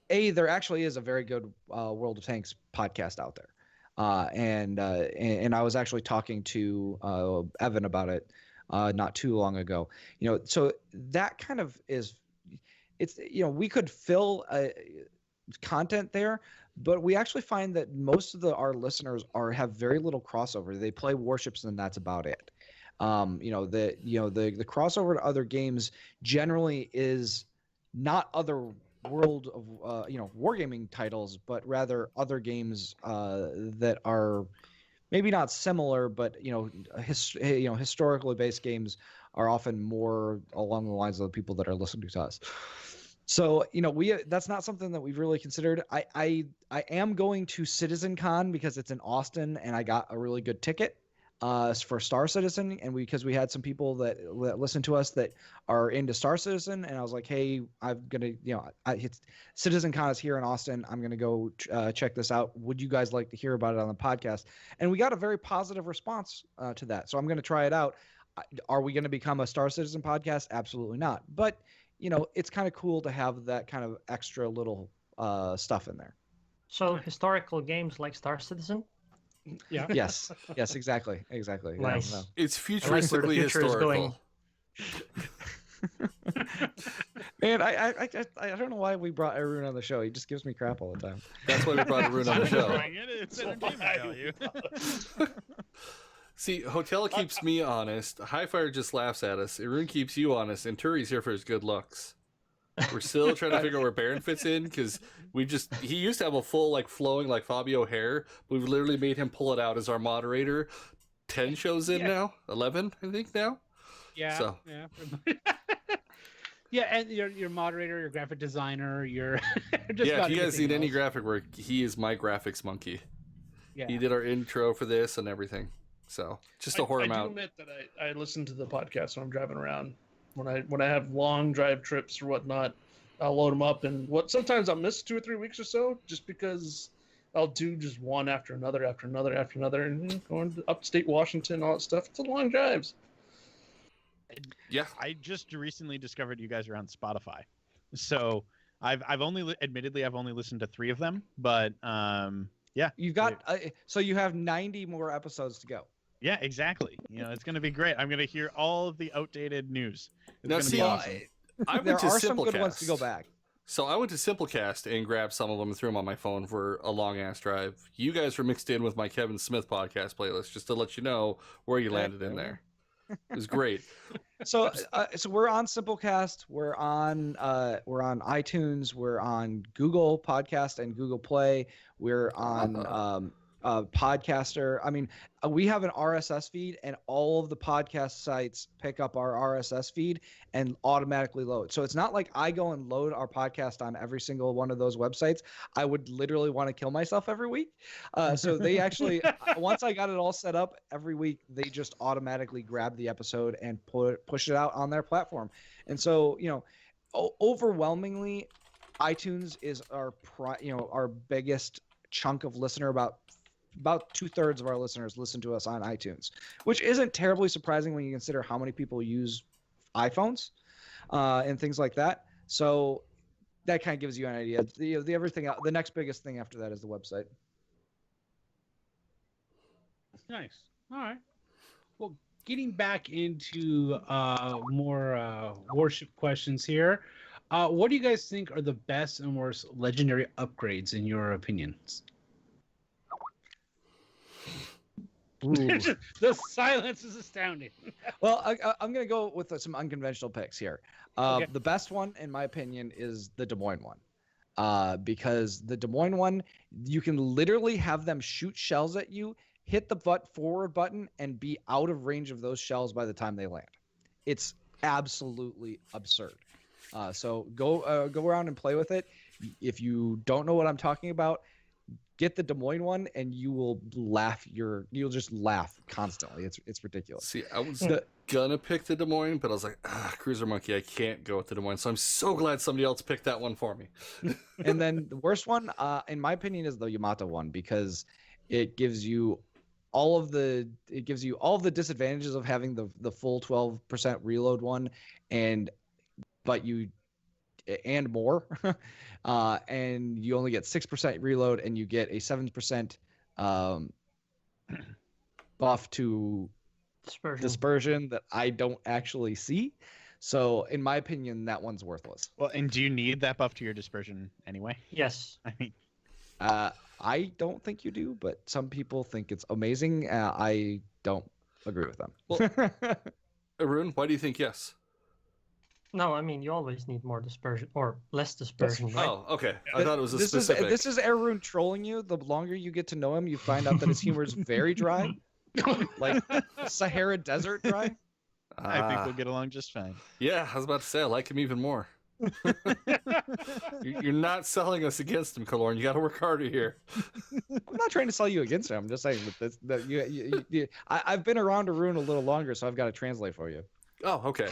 there actually is a very good World of Tanks podcast out there. And I was actually talking to Evan about it not too long ago. So that kind of we could fill content there, but we actually find that most of our listeners have very little crossover. They play warships and that's about it. The crossover to other games generally is not other world of wargaming titles, but rather other games that are maybe not similar, but historically based games are often more along the lines of the people that are listening to us. So that's not something that we've really considered. I am going to CitizenCon because it's in Austin and I got a really good ticket for Star Citizen, and because we had some people that listen to us that are into Star Citizen, and I was like, hey, I'm gonna, CitizenCon is here in Austin. I'm gonna go check this out. Would you guys like to hear about it on the podcast? And we got a very positive response to that. So I'm gonna try it out. Are we gonna become a Star Citizen podcast? Absolutely not. But it's kind of cool to have that kind of extra little stuff in there. So historical games like Star Citizen. Yeah. Yes, exactly. Nice. No. It's where the futuristically future is going. historical. Man, I don't know why we brought Aerroon on the show. He just gives me crap all the time. That's why we brought Aerroon on the show. It's entertainment value. See, Hotel keeps me honest. Highfire just laughs at us. Aerroon keeps you honest, and Turry's here for his good looks. We're still trying to figure out where Baron fits in because he used to have a full flowing Fabio hair, but we've literally made him pull it out as our moderator. 10 shows in now, 11 I think now. Yeah. So. Yeah. Yeah, and your moderator, your graphic designer, your just yeah. about If you guys anything need any else. graphic work, he is my graphics monkey. Yeah. He did our intro for this and everything. So just to whore him I do out. admit that I listen to the podcast when I'm driving around. When I have long drive trips or whatnot, I'll load them up, and sometimes I'll miss 2 or 3 weeks or so just because I'll do just one after another, and going to upstate Washington, all that stuff. It's a long drives. Yeah. I just recently discovered you guys are on Spotify, so I've only listened to 3 of them, but yeah, You've got so you have 90 more episodes to go. yeah, exactly. It's gonna be great. I'm gonna hear all of the outdated news. It's Now gonna see, be awesome. I went There to are some good Simplecast. ones to go back. So I went to Simplecast and grabbed some of them and threw them on my phone for a long ass drive. You guys were mixed in with my Kevin Smith podcast playlist, just to let you know where you landed in there. It was great. So we're on Simplecast, we're on iTunes, we're on Google Podcast and Google Play, we're on Podcaster. I mean, we have an RSS feed, and all of the podcast sites pick up our RSS feed and automatically load. So it's not like I go and load our podcast on every single one of those websites. I would literally want to kill myself every week. So they actually, once I got it all set up every week, they just automatically grab the episode and push it out on their platform. And so, overwhelmingly, iTunes is our biggest chunk of listener. About 2/3 of our listeners listen to us on iTunes, which isn't terribly surprising when you consider how many people use iPhones and things like that. So that kind of gives you an idea. The everything the next biggest thing after that is the website. Nice. All right. Well, getting back into more warship questions here. What do you guys think are the best and worst legendary upgrades in your opinions? The silence is astounding. Well, I'm going to go with some unconventional picks here. Okay. The best one, in my opinion, is the Des Moines one. Because the Des Moines one, you can literally have them shoot shells at you, hit the forward button, and be out of range of those shells by the time they land. It's absolutely absurd. So go around and play with it. If you don't know what I'm talking about, get the Des Moines one, and you will laugh. You'll just laugh constantly. It's ridiculous. See, I was gonna pick the Des Moines, but I was like, Cruiser Monkey, I can't go with the Des Moines. So I'm so glad somebody else picked that one for me. And then the worst one, in my opinion, is the Yamato one, because it gives you all of the disadvantages of having the full 12% reload one, and more. And you only get 6% reload, and you get a 7% buff to dispersion that I don't actually see. So, in my opinion, that one's worthless. Well, and do you need that buff to your dispersion anyway? Yes. I mean, I don't think you do, but some people think it's amazing. I don't agree with them. Well, Aerroon, why do you think yes? No, I mean, you always need more dispersion or less dispersion, right? Oh, okay. I thought it was a specific. This is Aerroon trolling you. The longer you get to know him, you find out that his humor is very dry, like Sahara Desert dry. I think we'll get along just fine. Yeah, I was about to say I like him even more. You're not selling us against him, Kelorn. You got to work harder here. I'm not trying to sell you against him. I'm just saying that I've been around Aerroon a little longer, so I've got to translate for you. Oh, okay.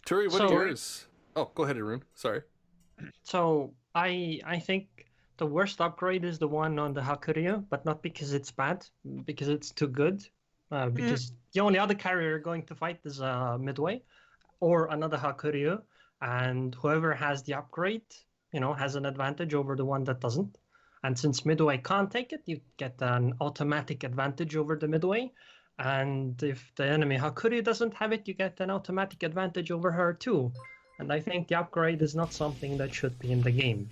Turry, what are yours? Oh, go ahead, Aerroon. Sorry. So I think the worst upgrade is the one on the Hakuryu, but not because it's bad, because it's too good. Because the only other carrier you're going to fight is Midway or another Hakuryu, and whoever has the upgrade, has an advantage over the one that doesn't. And since Midway can't take it, you get an automatic advantage over the Midway. And if the enemy Hakuryu doesn't have it, you get an automatic advantage over her too. And I think the upgrade is not something that should be in the game.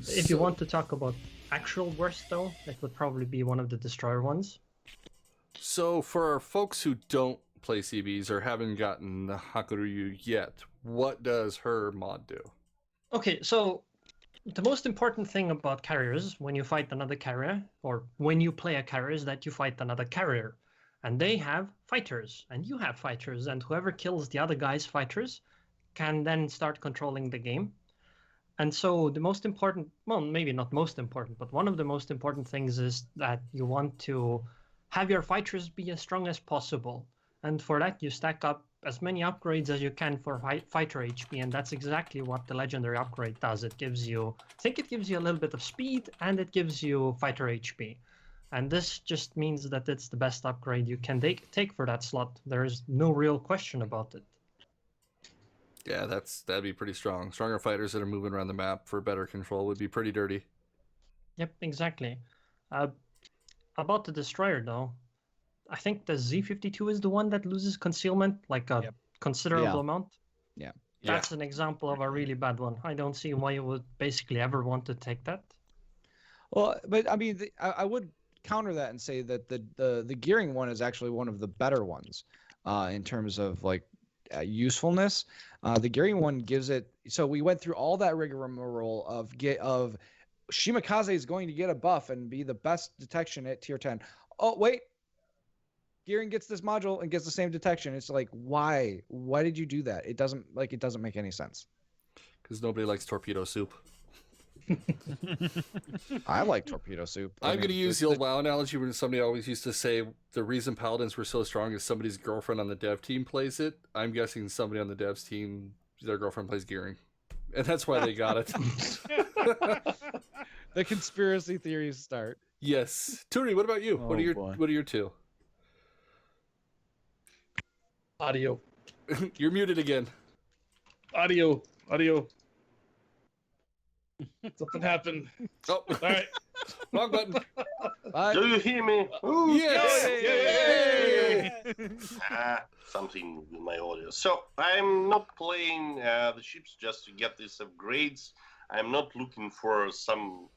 If you want to talk about actual worst, though, it would probably be one of the destroyer ones. So for our folks who don't play CBs or haven't gotten the Hakuryu yet, what does her mod do? Okay, so the most important thing about carriers when you fight another carrier, or when you play a carrier, is that you fight another carrier. And they have fighters, and you have fighters, and whoever kills the other guy's fighters can then start controlling the game. And so the most important, well, maybe not most important, but one of the most important things is that you want to have your fighters be as strong as possible. And for that, you stack up as many upgrades as you can for fighter HP, and that's exactly what the legendary upgrade does. It gives you, I think it gives you a little bit of speed, and it gives you fighter HP. And this just means that it's the best upgrade you can take for that slot. There is no real question about it. Yeah, that'd be pretty strong. Stronger fighters that are moving around the map for better control would be pretty dirty. Yep, exactly. About the destroyer, though, I think the Z52 is the one that loses concealment, like a considerable amount. Yeah. That's an example of a really bad one. I don't see why you would basically ever want to take that. Well, but I mean, I would counter that and say that the gearing one is actually one of the better ones in terms of like usefulness. The gearing one gives it. So we went through all that rigmarole of Shimakaze is going to get a buff and be the best detection at tier 10. Oh wait, gearing gets this module and gets the same detection. It's like, why? Why did you do that? It doesn't make any sense. Because nobody likes torpedo soup. I like torpedo soup. I'm going to use the old WoW analogy where somebody always used to say the reason paladins were so strong is somebody's girlfriend on the dev team plays it. I'm guessing somebody on the devs team, their girlfriend plays gearing. And that's why they got it. The conspiracy theories start. Yes. Turry, what about you? Oh, what are your two? Audio. You're muted again. Audio. Something happened. Oh, All right. wrong button. Do you hear me? Yes! Something with my audio. So I'm not playing the ships just to get these upgrades. I'm not looking for some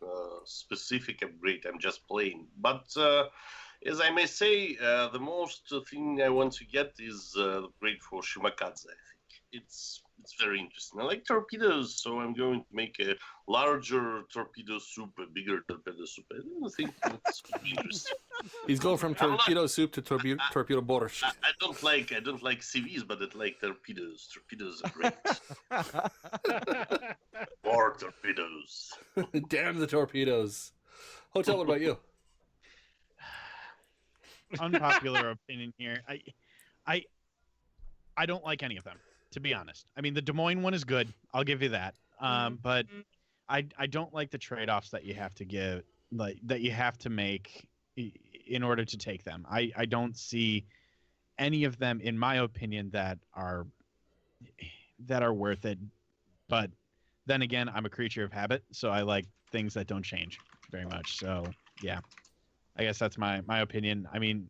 specific upgrade. I'm just playing. But as I may say, the most thing I want to get is the upgrade for Shumakadze. I think it's very interesting. I like torpedoes, so I'm going to make a larger torpedo soup, a bigger torpedo soup. I think it's interesting. He's going from torpedo soup to torpedo borscht. I don't like CVs, but I like torpedoes. Torpedoes are great. More torpedoes. Damn the torpedoes. Hotel, what about you? Unpopular opinion here. I don't like any of them, to be honest. I mean, the Des Moines one is good. I'll give you that. But I don't like the trade-offs that you have to give, like that you have to make in order to take them. I don't see any of them, in my opinion, that are worth it. But then again, I'm a creature of habit, so I like things that don't change very much. So yeah, I guess that's my opinion. I mean,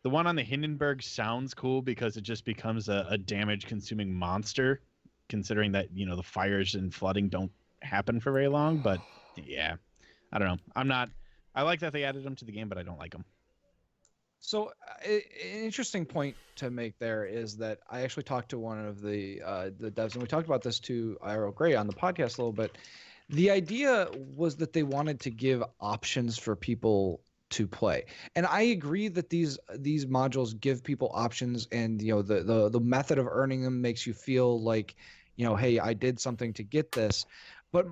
the one on the Hindenburg sounds cool because it just becomes a damage-consuming monster, considering that, you know, the fires and flooding don't happen for very long. But yeah, I don't know. I like that they added them to the game, but I don't like them. So an interesting point to make there is that I actually talked to one of the devs, and we talked about this to Aero Gray on the podcast a little bit. The idea was that they wanted to give options for people to play, and I agree that these modules give people options, and you know the method of earning them makes you feel like, you know, hey, I did something to get this, but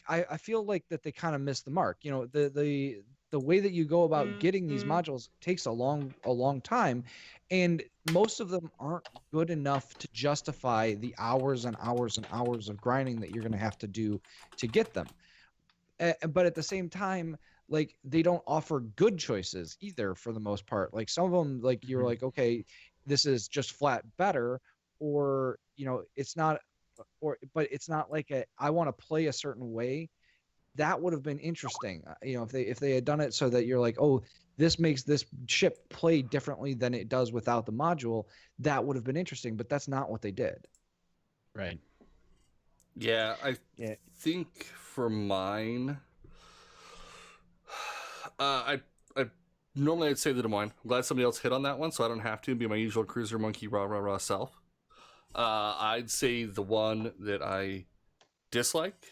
I feel like that they kind of missed the mark. You know, the way that you go about getting these modules takes a long time, and most of them aren't good enough to justify the hours and hours and hours of grinding that you're going to have to do to get them. But at the same time, like, they don't offer good choices either for the most part. Like, some of them, like, you're like, okay, this is just flat better, or, you know, it's not, but it's not like I want to play a certain way. That would have been interesting, you know, if they had done it so that you're like, oh, this makes this ship play differently than it does without the module. That would have been interesting, but that's not what they did. Right. Yeah, I think for mine, I normally I'd say the Des Moines. I'm glad somebody else hit on that one, so I don't have to be my usual cruiser monkey rah self. I'd say the one that I dislike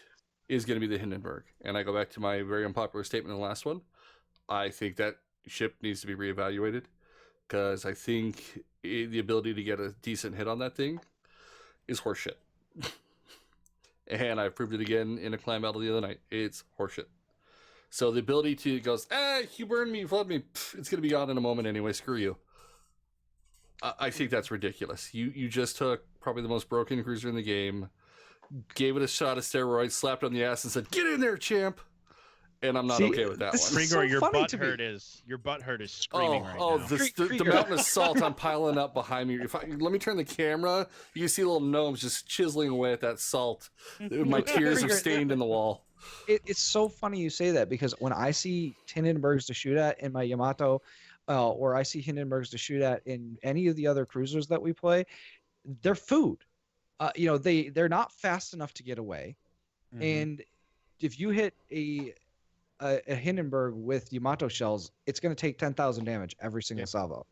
is going to be the Hindenburg, and I go back to my very unpopular statement in the last one. I think that ship needs to be reevaluated, because I think the ability to get a decent hit on that thing is horseshit. And I proved it again in a climb battle the other night. It's horseshit. So the ability to goes, you burned me, you flooded me. Pff, it's going to be gone in a moment anyway. Screw you. I think that's ridiculous. You just took probably the most broken cruiser in the game, gave it a shot of steroids, slapped on the ass, and said, "Get in there, champ." And I'm not okay with that one. Grigor, your butt hurt is screaming right now. The mountain of salt I'm piling up behind me. Let me turn the camera. You can see little gnomes just chiseling away at that salt. My tears have stained in the wall. It's so funny you say that, because when I see Hindenburgs to shoot at in my Yamato, or I see Hindenburgs to shoot at in any of the other cruisers that we play, they're food. You know, they're not fast enough to get away, and if you hit a Hindenburg with Yamato shells, it's going to take 10,000 damage every single salvo.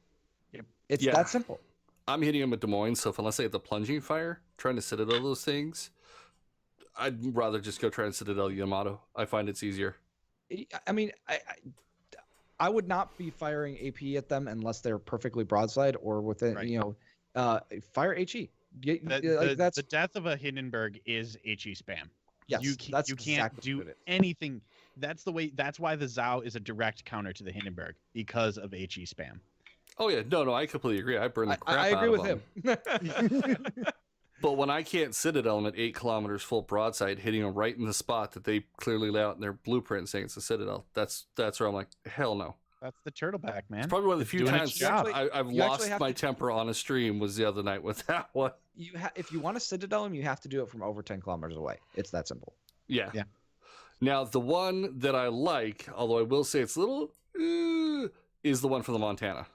It's that simple. I'm hitting them at Des Moines, so unless I get the plunging fire, trying to citadel those things, I'd rather just go try and citadel Yamato. I find it's easier. I mean, I would not be firing AP at them unless they're perfectly broadside or within, you know, fire HE. The death of a Hindenburg is HE spam. Yes, you can't exactly do anything. That's why the Zao is a direct counter to the Hindenburg, because of HE spam. Oh yeah, no, I completely agree. I burn the crap I agree out with him. But when I can't citadel them at 8 kilometers full broadside, hitting them right in the spot that they clearly lay out in their blueprint saying it's a citadel, that's where I'm like, hell no. That's the turtleback, man. It's probably one of the few times I've lost my temper on a stream was the other night with that one. If you want to citadel them, you have to do it from over 10 kilometers away. It's that simple. Yeah. Yeah. Now, the one that I like, although I will say it's a little, is the one from the Montana.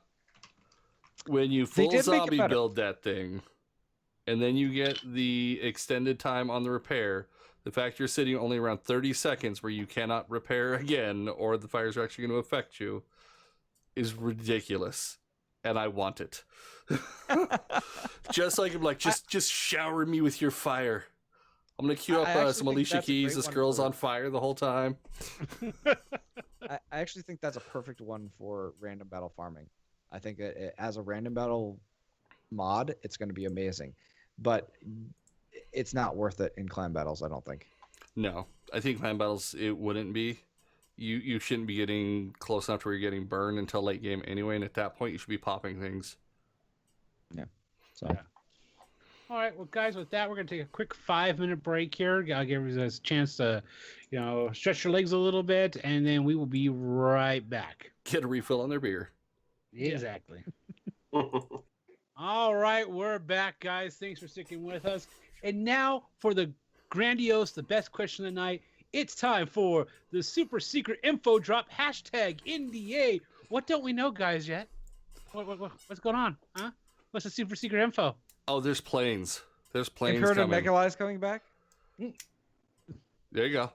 When you They full did make it zombie better. build that thing, and then you get the extended time on the repair, the fact you're sitting only around 30 seconds where you cannot repair again or the fires are actually going to affect you is ridiculous. And I want it. Just like I'm like, just shower me with your fire. I'm gonna queue I up actually some think Alicia that's a Keys. great This one girl's for- on fire the whole time. I actually think that's a perfect one for random battle farming. I think as a random battle mod, it's going to be amazing, but it's not worth it in clan battles. I don't think. No, I think clan battles it wouldn't be. You shouldn't be getting close enough to where you're getting burned until late game anyway, and at that point you should be popping things. So Yeah. All right, well, guys, with that, we're going to take a quick 5-minute break here. I'll give you a chance to, stretch your legs a little bit, and then we will be right back. Get a refill on their beer. Exactly. All right, we're back, guys. Thanks for sticking with us. And now for the grandiose, the best question of the night, it's time for the super secret info drop, #NDA. What don't we know, guys, yet? What's going on? Huh? What's the super secret info? Oh, there's planes. There's planes Imperative coming. Megalize coming back. There you go.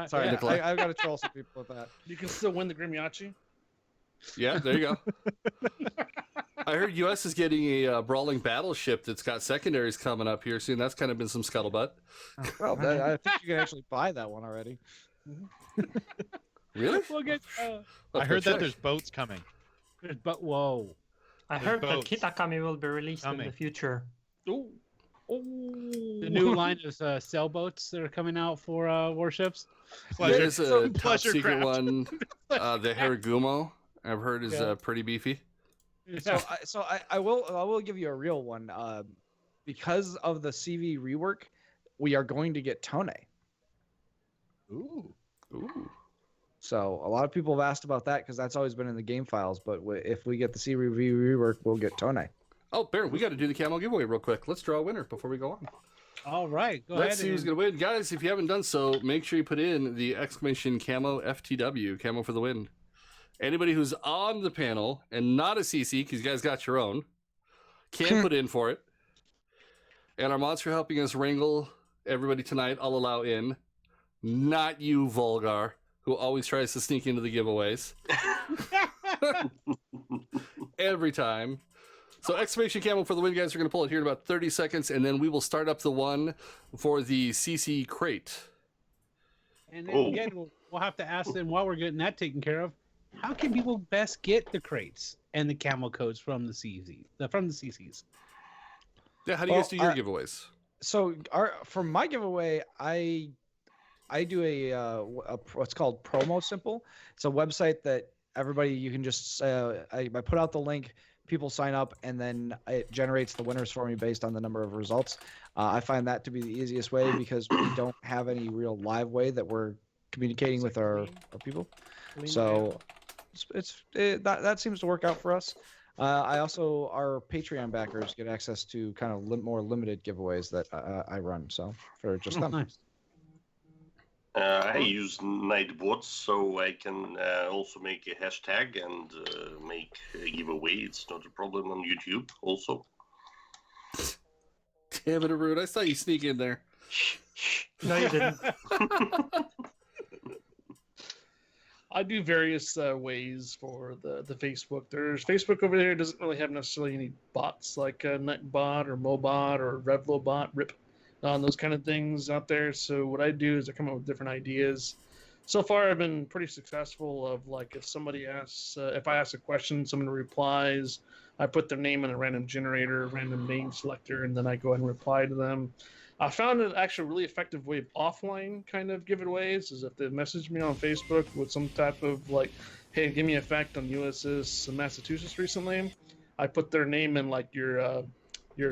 Sorry, yeah. Nikolai. I've got to troll some people with that. You can still win the Grimiachi. Yeah, there you go. I heard U.S. is getting a brawling battleship that's got secondaries coming up here soon. That's kind of been some scuttlebutt. Well, I think you can actually buy that one already. Really? We'll get, I heard that there's boats coming. but whoa. I There's heard that boats Kitakami will be released in the coming. future. Ooh. The new line of sailboats that are coming out for warships. There's a Some top pleasure secret craft. one, the Haragumo. I've heard is Yeah. pretty beefy. So I will give you a real one. Because of the CV rework, we are going to get Tone. Ooh. Ooh. So a lot of people have asked about that because that's always been in the game files. But if we get the CV rework, we'll get Tone. Oh, Baron, we got to do the camo giveaway real quick. Let's draw a winner before we go on. All right, go Let's ahead. see who's going to win. Guys, if you haven't done so, make sure you put in the exclamation camo FTW, camo for the win. Anybody who's on the panel and not a CC, because you guys got your own, can put in for it. And our monster helping us wrangle everybody tonight, I'll allow in. Not you, Volgar, who always tries to sneak into the giveaways. Every time. So exclamation camo for the win, guys. We're going to pull it here in about 30 seconds, and then we will start up the one for the CC crate. And then again, we'll have to ask them while we're getting that taken care of. How can people best get the crates and the camo codes from the CCs? Yeah, how do you guys do your Well, giveaways? So for my giveaway, I do a what's called Promo Simple. It's a website that everybody you can just I put out the link, people sign up, and then it generates the winners for me based on the number of results. I find that to be the easiest way because we don't have any real live way that we're communicating with our people. So that seems to work out for us. I also, our Patreon backers get access to kind of more limited giveaways that I run. So for just them. Nice. I use Nightbots, so I can also make a hashtag and make a giveaway. It's not a problem on YouTube also. Damn it, Aerroon. I saw you sneak in there. No, you didn't. I do various ways for the Facebook. There's Facebook over there doesn't really have necessarily any bots like Nightbot or Mobot or Revlobot, RIP, those kind of things out there. So what I do is I come up with different ideas. So far, I've been pretty successful. Of like if somebody asks, if I ask a question, someone replies, I put their name in a random generator, random name selector, and then I go ahead and reply to them. I found an actually really effective way of offline kind of giveaways is if they message me on Facebook with some type of like, hey, give me a fact on USS Massachusetts recently. I put their name in like your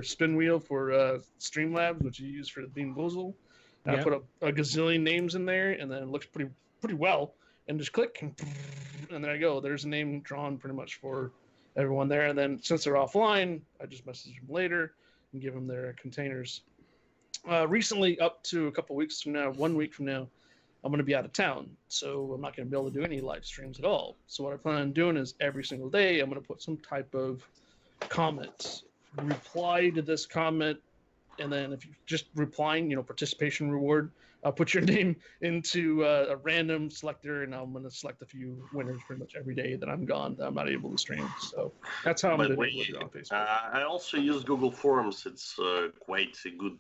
spin wheel for Streamlabs, which you use for the Bean Boozle. And Yep. I put a gazillion names in there, and then it looks pretty well. And just click, and there I go. There's a name drawn pretty much for everyone there. And then since they're offline, I just message them later and give them their containers. recently, up to a couple weeks from now, 1 week from now, I'm going to be out of town, so I'm not going to be able to do any live streams at all. So what I plan on doing is every single day, I'm going to put some type of comment, reply to this comment, and then if you just replying, participation reward, I'll put your name into a random selector, and I'm going to select a few winners pretty much every day that I'm gone, that I'm not able to stream. So that's how I'm going to do it on Facebook. I also use Google Forms. It's quite a good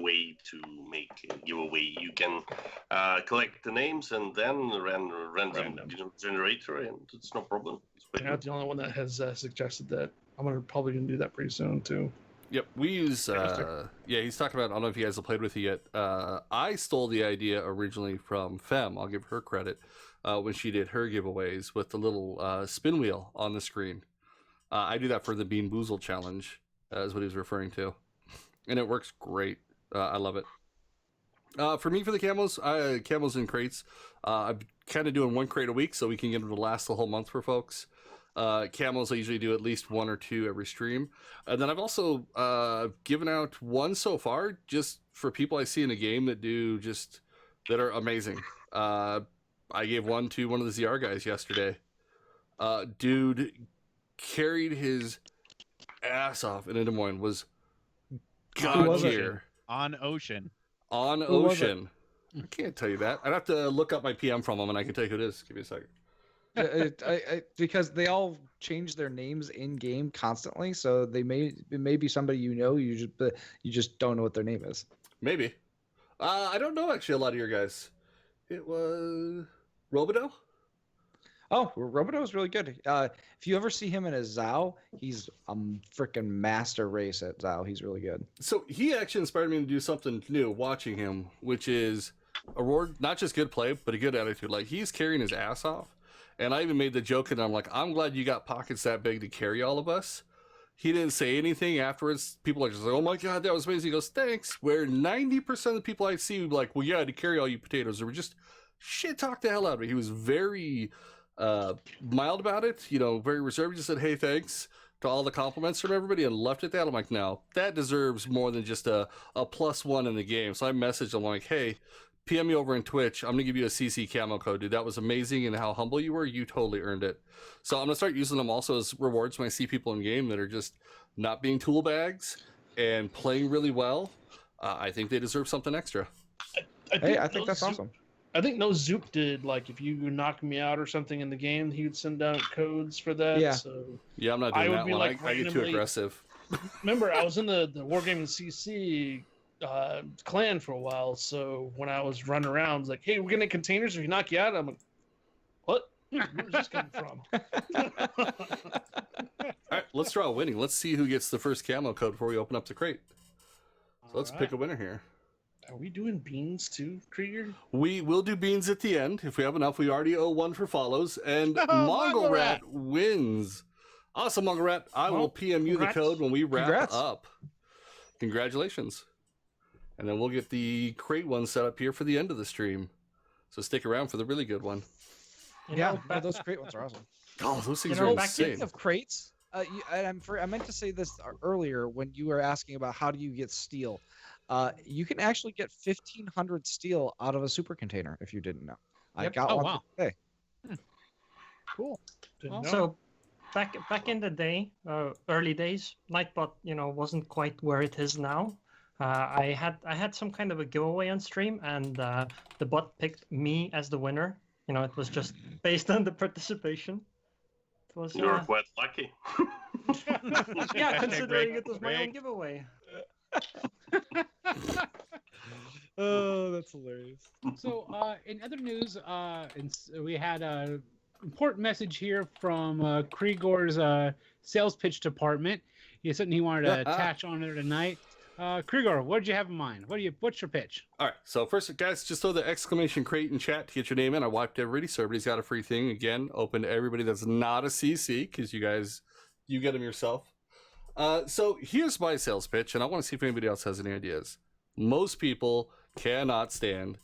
way to make a giveaway. You can collect the names and then random. Generator, and it's no problem. You're not the only one that has suggested that. I'm probably going to do that pretty soon, too. Yep, we use, he's talking about, I don't know if you guys have played with it yet. I stole the idea originally from Fem, I'll give her credit, when she did her giveaways with the little spin wheel on the screen. I do that for the Bean Boozled challenge, is what he was referring to. And it works great. I love it. For me, for the camos, camos in crates, I'm kind of doing one crate a week so we can get them to last the whole month for folks. Camos, I usually do at least 1 or 2 every stream. And then I've also given out 1 so far just for people I see in the game that are amazing. I gave 1 to one of the ZR guys yesterday. Dude carried his ass off in Des Moines, was god tier. On Ocean. On Ocean. I can't tell you that. I'd have to look up my PM from him and I can tell you who it is. Give me a second. Because they all change their names in game constantly, so it may be somebody you just don't know what their name is. Maybe. I don't know actually a lot of your guys. It was Robido. Oh, Robido is really good. If you ever see him in a Zao, he's a freaking master race at Zao. He's really good. So he actually inspired me to do something new watching him, which is Aerroon, not just good play, but a good attitude. Like, he's carrying his ass off. And I even made the joke, and I'm like, I'm glad you got pockets that big to carry all of us. He didn't say anything afterwards. People are just like, oh my God, that was amazing. He goes, thanks. Where 90% of the people I see would be like, well, yeah, to carry all you potatoes. Or were just shit talk the hell out of me. He was very mild about it, very reserved. He just said, hey, thanks to all the compliments from everybody and left it at that. I'm like, no, that deserves more than just a +1 in the game. So I messaged him like, hey, PM me over in Twitch. I'm going to give you a CC camo code, dude. That was amazing, and how humble you were. You totally earned it. So I'm going to start using them also as rewards when I see people in game that are just not being tool bags and playing really well. I think they deserve something extra. I think that's awesome. I think No Zoop did, like, if you knock me out or something in the game, he would send out codes for that. Yeah. So yeah, I'm not doing that one. Like, I get too aggressive. Remember, I was in the Wargaming CC clan for a while, so when I was running around, I was like, hey, we're getting containers. If you knock you out, I'm like, what? Where's this coming from? All right, let's draw a winning. Let's see who gets the first camo code before we open up the crate. So let's pick a winner here. Are we doing beans too, Krieger? We will do beans at the end if we have enough. We already owe 1 for follows, and Mongol Rat wins. Awesome, Mongol Rat. I will PM you the code when we wrap up. Congratulations. And then we'll get the crate one set up here for the end of the stream. So stick around for the really good one. Those crate ones are awesome. Oh, those things are insane. Speaking of crates, I meant to say this earlier when you were asking about how do you get steel. You can actually get 1,500 steel out of a super container if you didn't know. I got one today. Cool. So back in the day, early days, Nightbot, wasn't quite where it is now. I had some kind of a giveaway on stream, and the bot picked me as the winner. It was just based on the participation. It was, you were quite lucky. yeah, considering it was my own giveaway. Oh, that's hilarious. So, in other news, we had a important message here from Krigor's sales pitch department. He had something he wanted to attach on there tonight. Krigor, what did you have in mind? What's your pitch? All right. So first, guys, just throw the exclamation crate in chat to get your name in. I wiped everybody, so everybody's got a free thing. Again, open to everybody that's not a CC, because you get them yourself. So here's my sales pitch, and I want to see if anybody else has any ideas. Most people cannot stand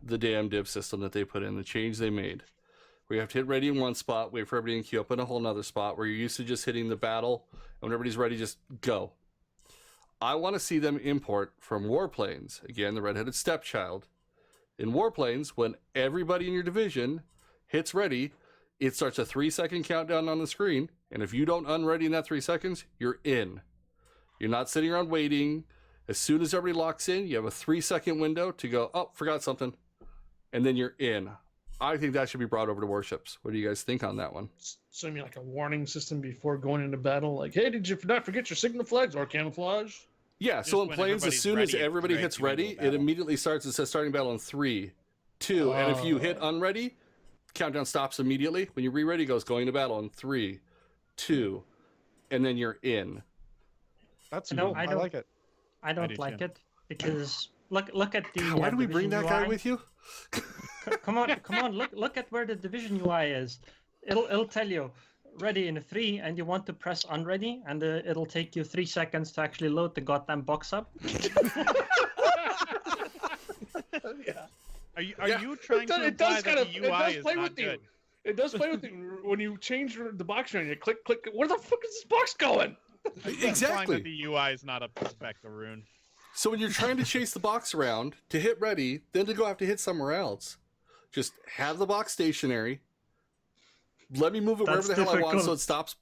the damn div system that they put in, the change they made. Where you have to hit ready in one spot, wait for everybody to queue up in a whole nother spot, where you're used to just hitting the battle, and when everybody's ready, just go. I want to see them import from Warplanes. Again, the redheaded stepchild. In Warplanes, when everybody in your division hits ready, it starts a 3-second countdown on the screen. And if you don't unready in that 3 seconds, you're in. You're not sitting around waiting. As soon as everybody locks in, you have a 3-second window to go, oh, forgot something. And then you're in. I think that should be brought over to warships. What do you guys think on that one? So you mean like a warning system before going into battle? Like, hey, did you not forget your signal flags or camouflage? Yeah, so in when planes, as everybody's soon as ready, it everybody drags hits you into ready, a it battle. immediately starts. It says starting battle in 3, 2, and if you hit unready, countdown stops immediately. When you re-ready, it goes going to battle in 3, 2, and then you're in. That's No, cool. I I don't- like it. I don't do like too. it because look at the. Why do we bring that division guy UI. with you? Come on! Look at where the division UI is. It'll tell you ready in 3, and you want to press unready, and it'll take you 3 seconds to actually load the goddamn box up. Yeah. Are Yeah. you trying to It imply does that kind of. the It UI does is play not with you. good? It does play with you when you change the box around. You click, click. Where the fuck is this box going? Are you implying Exactly. that the UI is not up to spec, Aerroon? So when you're trying to chase the box around to hit ready, then to go have to hit somewhere else, just have the box stationary. Let me move it wherever the That's hell I want, so difficult. it stops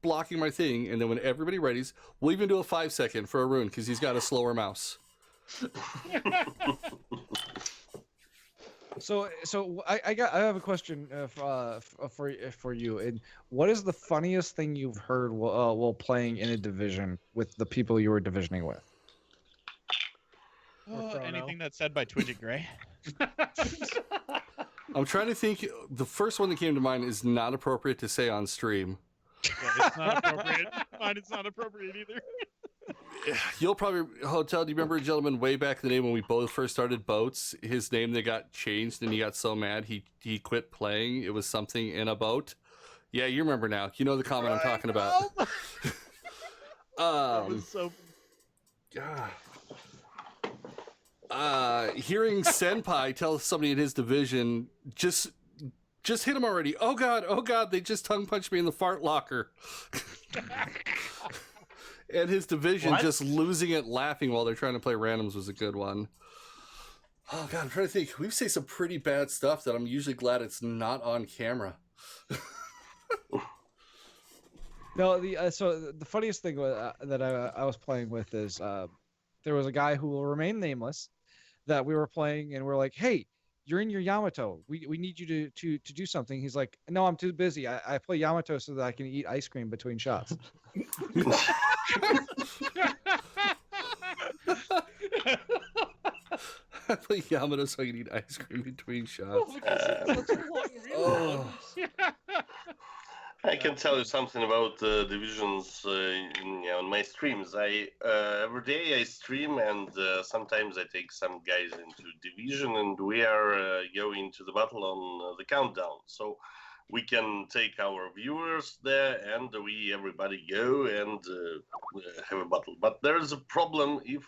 blocking my thing. And then when everybody readies, we'll even do a 5-second for Aerroon because he's got a slower mouse. So I have a question for you. And what is the funniest thing you've heard while playing in a division with the people you were divisioning with? Anything that's said by Twidget Gray? I'm trying to think. The first one that came to mind is not appropriate to say on stream. Yeah, it's not appropriate. Mine is not appropriate either. You'll probably, Hotel, do you remember a gentleman way back in the day when we both first started boats? His name, they got changed and he got so mad he quit playing. It was something in a boat. Yeah, you remember now. You know the comment I'm talking about. That was so. Hearing Senpai tell somebody in his division, just hit him already. Oh god, they just tongue punched me in the fart locker. And his division What? just losing it laughing while they're trying to play randoms was a good one. Oh god, I'm trying to think. We say some pretty bad stuff that I'm usually glad it's not on camera. No, so the funniest thing that I was playing with is there was a guy who will remain nameless that we were playing, and we're like, hey, you're in your Yamato. We need you to do something. He's like, no, I'm too busy. I play Yamato so that I can eat ice cream between shots. I play Yamato so I can eat ice cream between shots. Oh. I can tell you something about divisions on my streams. Every day I stream, and sometimes I take some guys into division, and we are going to the battle on the countdown. So we can take our viewers there, and everybody go and have a battle. But there's a problem if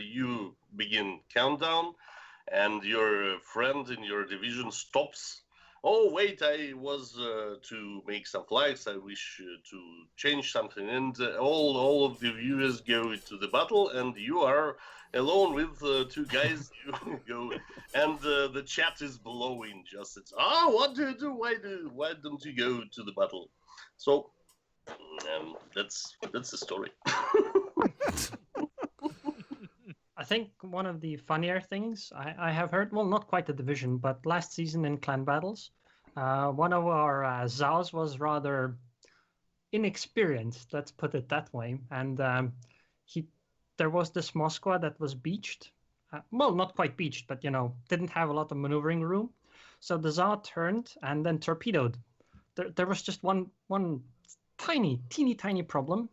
you begin countdown, and your friend in your division stops. Oh wait, I was to make some flags. I wish to change something, and all of the viewers go to the battle, and you are alone with 2 guys. You go, and the chat is blowing. Just it's what do you do? Why don't you go to the battle? So that's the story. I think one of the funnier things I have heard, well, not quite the division, but last season in clan battles, one of our Zaos was rather inexperienced, let's put it that way. And there was this Moskwa that was beached. Well, not quite beached, but, didn't have a lot of maneuvering room. So the Zao turned and then torpedoed. There was just one teeny tiny problem.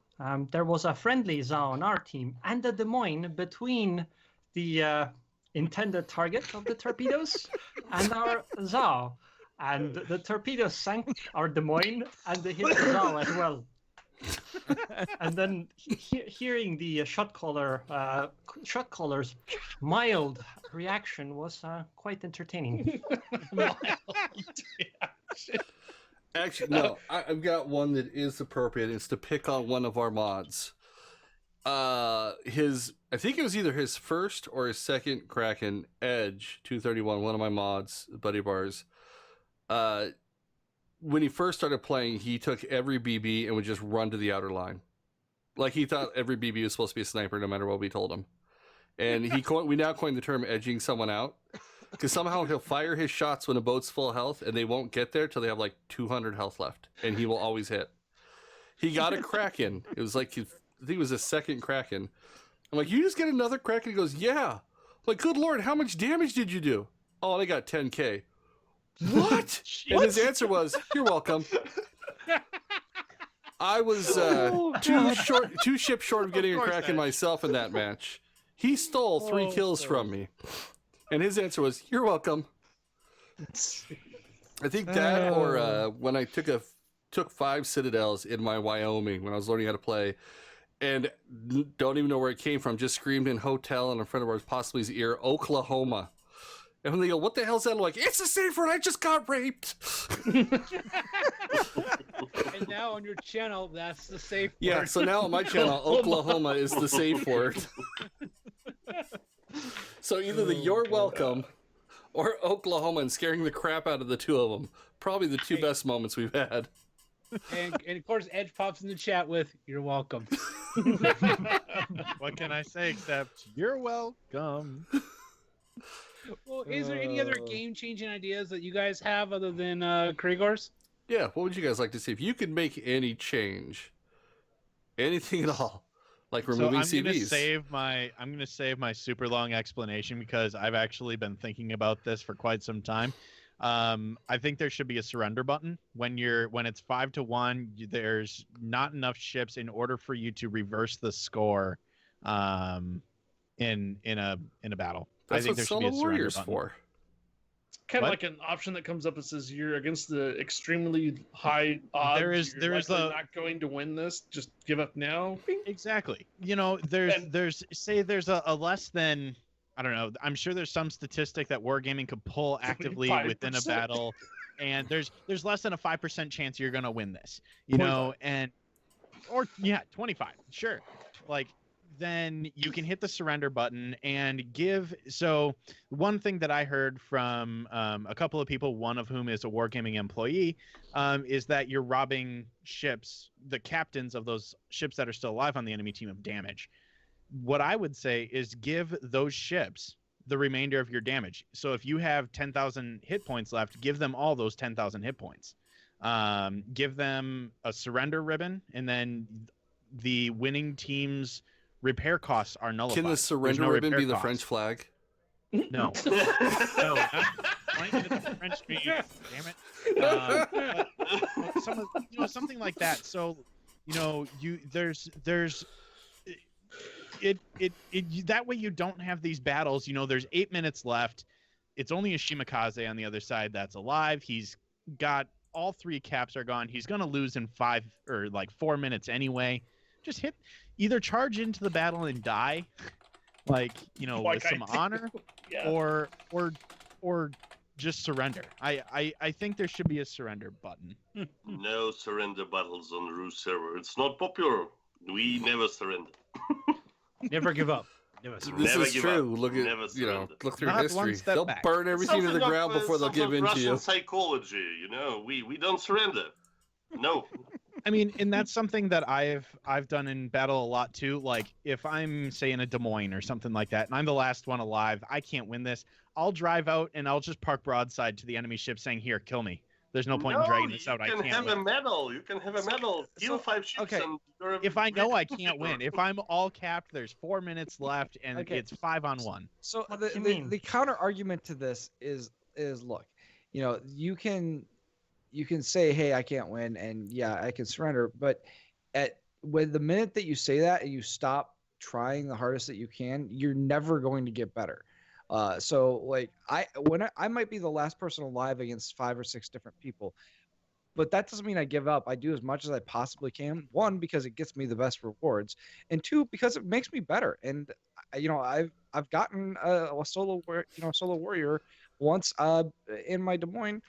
There was a friendly Zao on our team and a Des Moines between the intended target of the torpedoes and our Zao. And the torpedoes sank our Des Moines, and they hit the Zao as well. And then hearing the shot caller's mild reaction was quite entertaining. Actually, no. I've got one that is appropriate. It's to pick on one of our mods. I think it was either his first or his second Kraken, Edge 231, one of my mods, buddy of ours. When he first started playing, he took every BB and would just run to the outer line. Like he thought every BB was supposed to be a sniper no matter what we told him. And we now coined the term edging someone out. Because somehow he'll fire his shots when a boat's full health and they won't get there till they have like 200 health left. And he will always hit. He got a Kraken. It was like, I think it was his second Kraken. I'm like, you just get another Kraken? He goes, yeah. I'm like, good Lord, how much damage did you do? Oh, I got 10K. What? And his answer was, you're welcome. I was two ships short of getting a Kraken myself in that match. He stole 3 kills from me. And his answer was, you're welcome. I think that or when I took 5 Citadels in my Wyoming when I was learning how to play and don't even know where it came from, just screamed in hotel and in front of ours, possibly his ear, Oklahoma. And when they go, what the hell's that? I'm like, it's a safe word. I just got raped. And now on your channel, that's the safe word. Yeah, so now on my channel, Oklahoma is the safe word. So either the you're welcome or Oklahoma and scaring the crap out of the two of them. Probably the two best moments we've had. And of course, Edge pops in the chat with, you're welcome. What can I say except you're welcome? Well, is there any other game-changing ideas that you guys have other than Krigor's? Yeah, what would you guys like to see? If you could make any change, anything at all, like removing CVs. I'm gonna save my super long explanation because I've actually been thinking about this for quite some time. I think there should be a surrender button when it's 5-1. There's not enough ships in order for you to reverse the score in a battle. That's I think what there should Solo be a Warriors surrender for. It's kind What? of like an option that comes up that says you're against the extremely high odds. There is likely not going to win this. Just give up now. Bing. Exactly. You know, there's a less than, I don't know. I'm sure there's some statistic that wargaming could pull actively 25%. within a battle, and there's less than a 5% chance you're gonna win this. You know, 25. Sure. Like, then you can hit the surrender button and give. So one thing that I heard from a couple of people, one of whom is a wargaming employee, is that you're robbing ships, the captains of those ships that are still alive on the enemy team, of damage. What I would say is give those ships the remainder of your damage. So if you have 10,000 hit points left, give them all those 10,000 hit points. Give them a surrender ribbon, and then the winning team's repair costs are nullified. Can the surrender ribbon be the French flag? No. No. The French bean. Damn it. But something like that. So, there's that way you don't have these battles. There's 8 minutes left. It's only a Shimakaze on the other side that's alive. He's got all 3 caps are gone. He's gonna lose in 5 or 4 minutes anyway. Just either charge into the battle and die, with some honor, Yeah. or just surrender. I think there should be a surrender button. No surrender battles on the Ruse server. It's not popular. We never surrender. Never give up. Never This surrender. Never is give true. up. Look Never at surrender. look through Not one history. step They'll back. burn everything to the Something ground of, before they'll give in to Russian you. psychology, we don't surrender. No. I mean, and that's something that I've done in battle a lot too. Like if I'm say in a Des Moines or something like that, and I'm the last one alive, I can't win this. I'll drive out and I'll just park broadside to the enemy ship, saying, "Here, kill me. There's no point in dragging this out. I You can't can have win." a medal. You can have a medal. Kill 5 ships. okay, And you're a If I know I great can't win, shipper. if I'm all capped, there's 4 minutes left, and Okay. it's 5-on-1. So What the, do you the, mean? the counter argument to this is look, you can say, hey, I can't win, and yeah, I can surrender, but when the minute that you say that and you stop trying the hardest that you can, you're never going to get better. So I might be the last person alive against 5 or 6 different people, but that doesn't mean I give up. I do as much as I possibly can. 1, because it gets me the best rewards, and 2, because it makes me better. And I've gotten a solo warrior once in my Des Moines,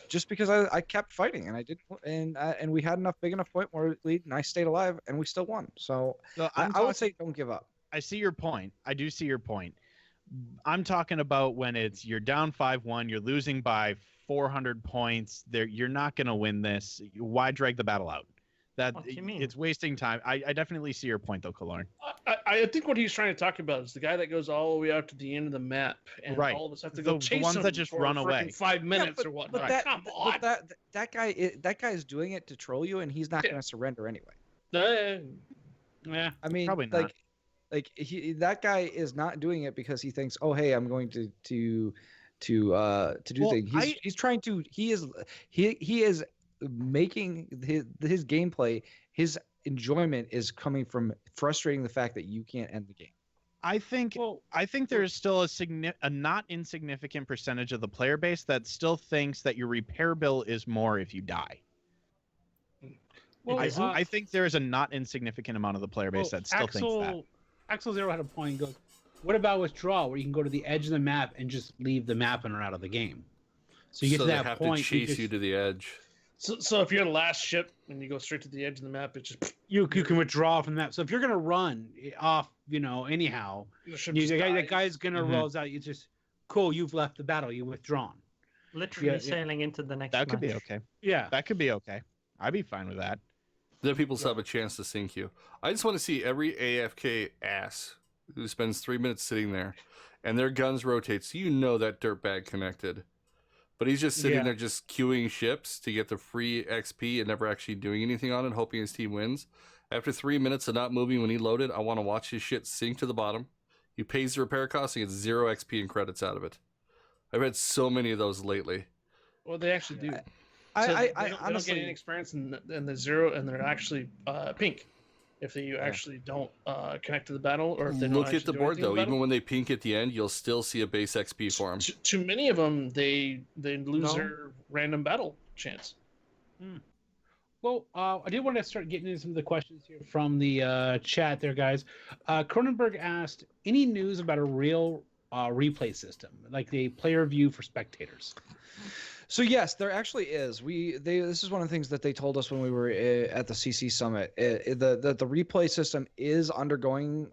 just because I kept fighting and I didn't, and we had enough big enough point where we lead and I stayed alive and we still won. So So I would say don't give up. I see your point. I do see your point. I'm talking about when it's you're down 5-1, you're losing by 400 points. You're not going to win this. Why drag the battle out? What do you mean? It's wasting time. I definitely see your point, though, Kelorn. I think what he's trying to talk about is the guy that goes all the way out to the end of the map, and Right. all of us have to The- go the chase ones him that just for run freaking away. 5 minutes or whatnot. Come on. But that guy is doing it to troll you, and he's not going to surrender anyway. Yeah. I mean, Probably not. that guy is not doing it because he thinks, oh, hey, I'm going to do things. He's trying to. He is making his gameplay. His enjoyment is coming from frustrating the fact that you can't end the game. I think there is still a not insignificant percentage of the player base that still thinks that your repair bill is more if you die. Well, I think there is a not insignificant amount of the player base that still thinks that. Axel Zero had a point. He goes, "What about withdrawal, where you can go to the edge of the map and just leave the map and are out of the game?" So you get to they that have point. to chase you to the edge. So if you're the last ship and you go straight to the edge of the map, it's just you can withdraw from the map. So if you're gonna run off, anyhow, the ship the just dies. guy's gonna Mhm. rolls out. You just cool. You've left the battle. You've withdrawn. Literally Yeah, yeah. sailing into the next That could be match. okay. Yeah. That could be okay. I'd be fine with that. Then people still have a chance to sink you. I just want to see every AFK ass who spends 3 minutes sitting there and their guns rotate, so you know that dirtbag connected. But he's just sitting Yeah. there just queuing ships to get the free XP and never actually doing anything on it, hoping his team wins. After 3 minutes of not moving when he loaded, I want to watch his shit sink to the bottom. He pays the repair cost and gets 0 XP and credits out of it. I've had so many of those lately. Well, they actually do. I They honestly don't get any experience in the zero, and they're actually pink if they actually don't connect to the battle, or if they don't Look at actually the do board anything in though. the Even battle. when they pink at the end, you'll still see a base XP for them. Too many of them, they lose No. their random battle chance. Well, I did want to start getting into some of the questions here from the chat there, guys. Cronenberg asked, any news about a real replay system, like the player view for spectators? So yes, there actually is. This is one of the things that they told us when we were at the CC Summit. The replay system is undergoing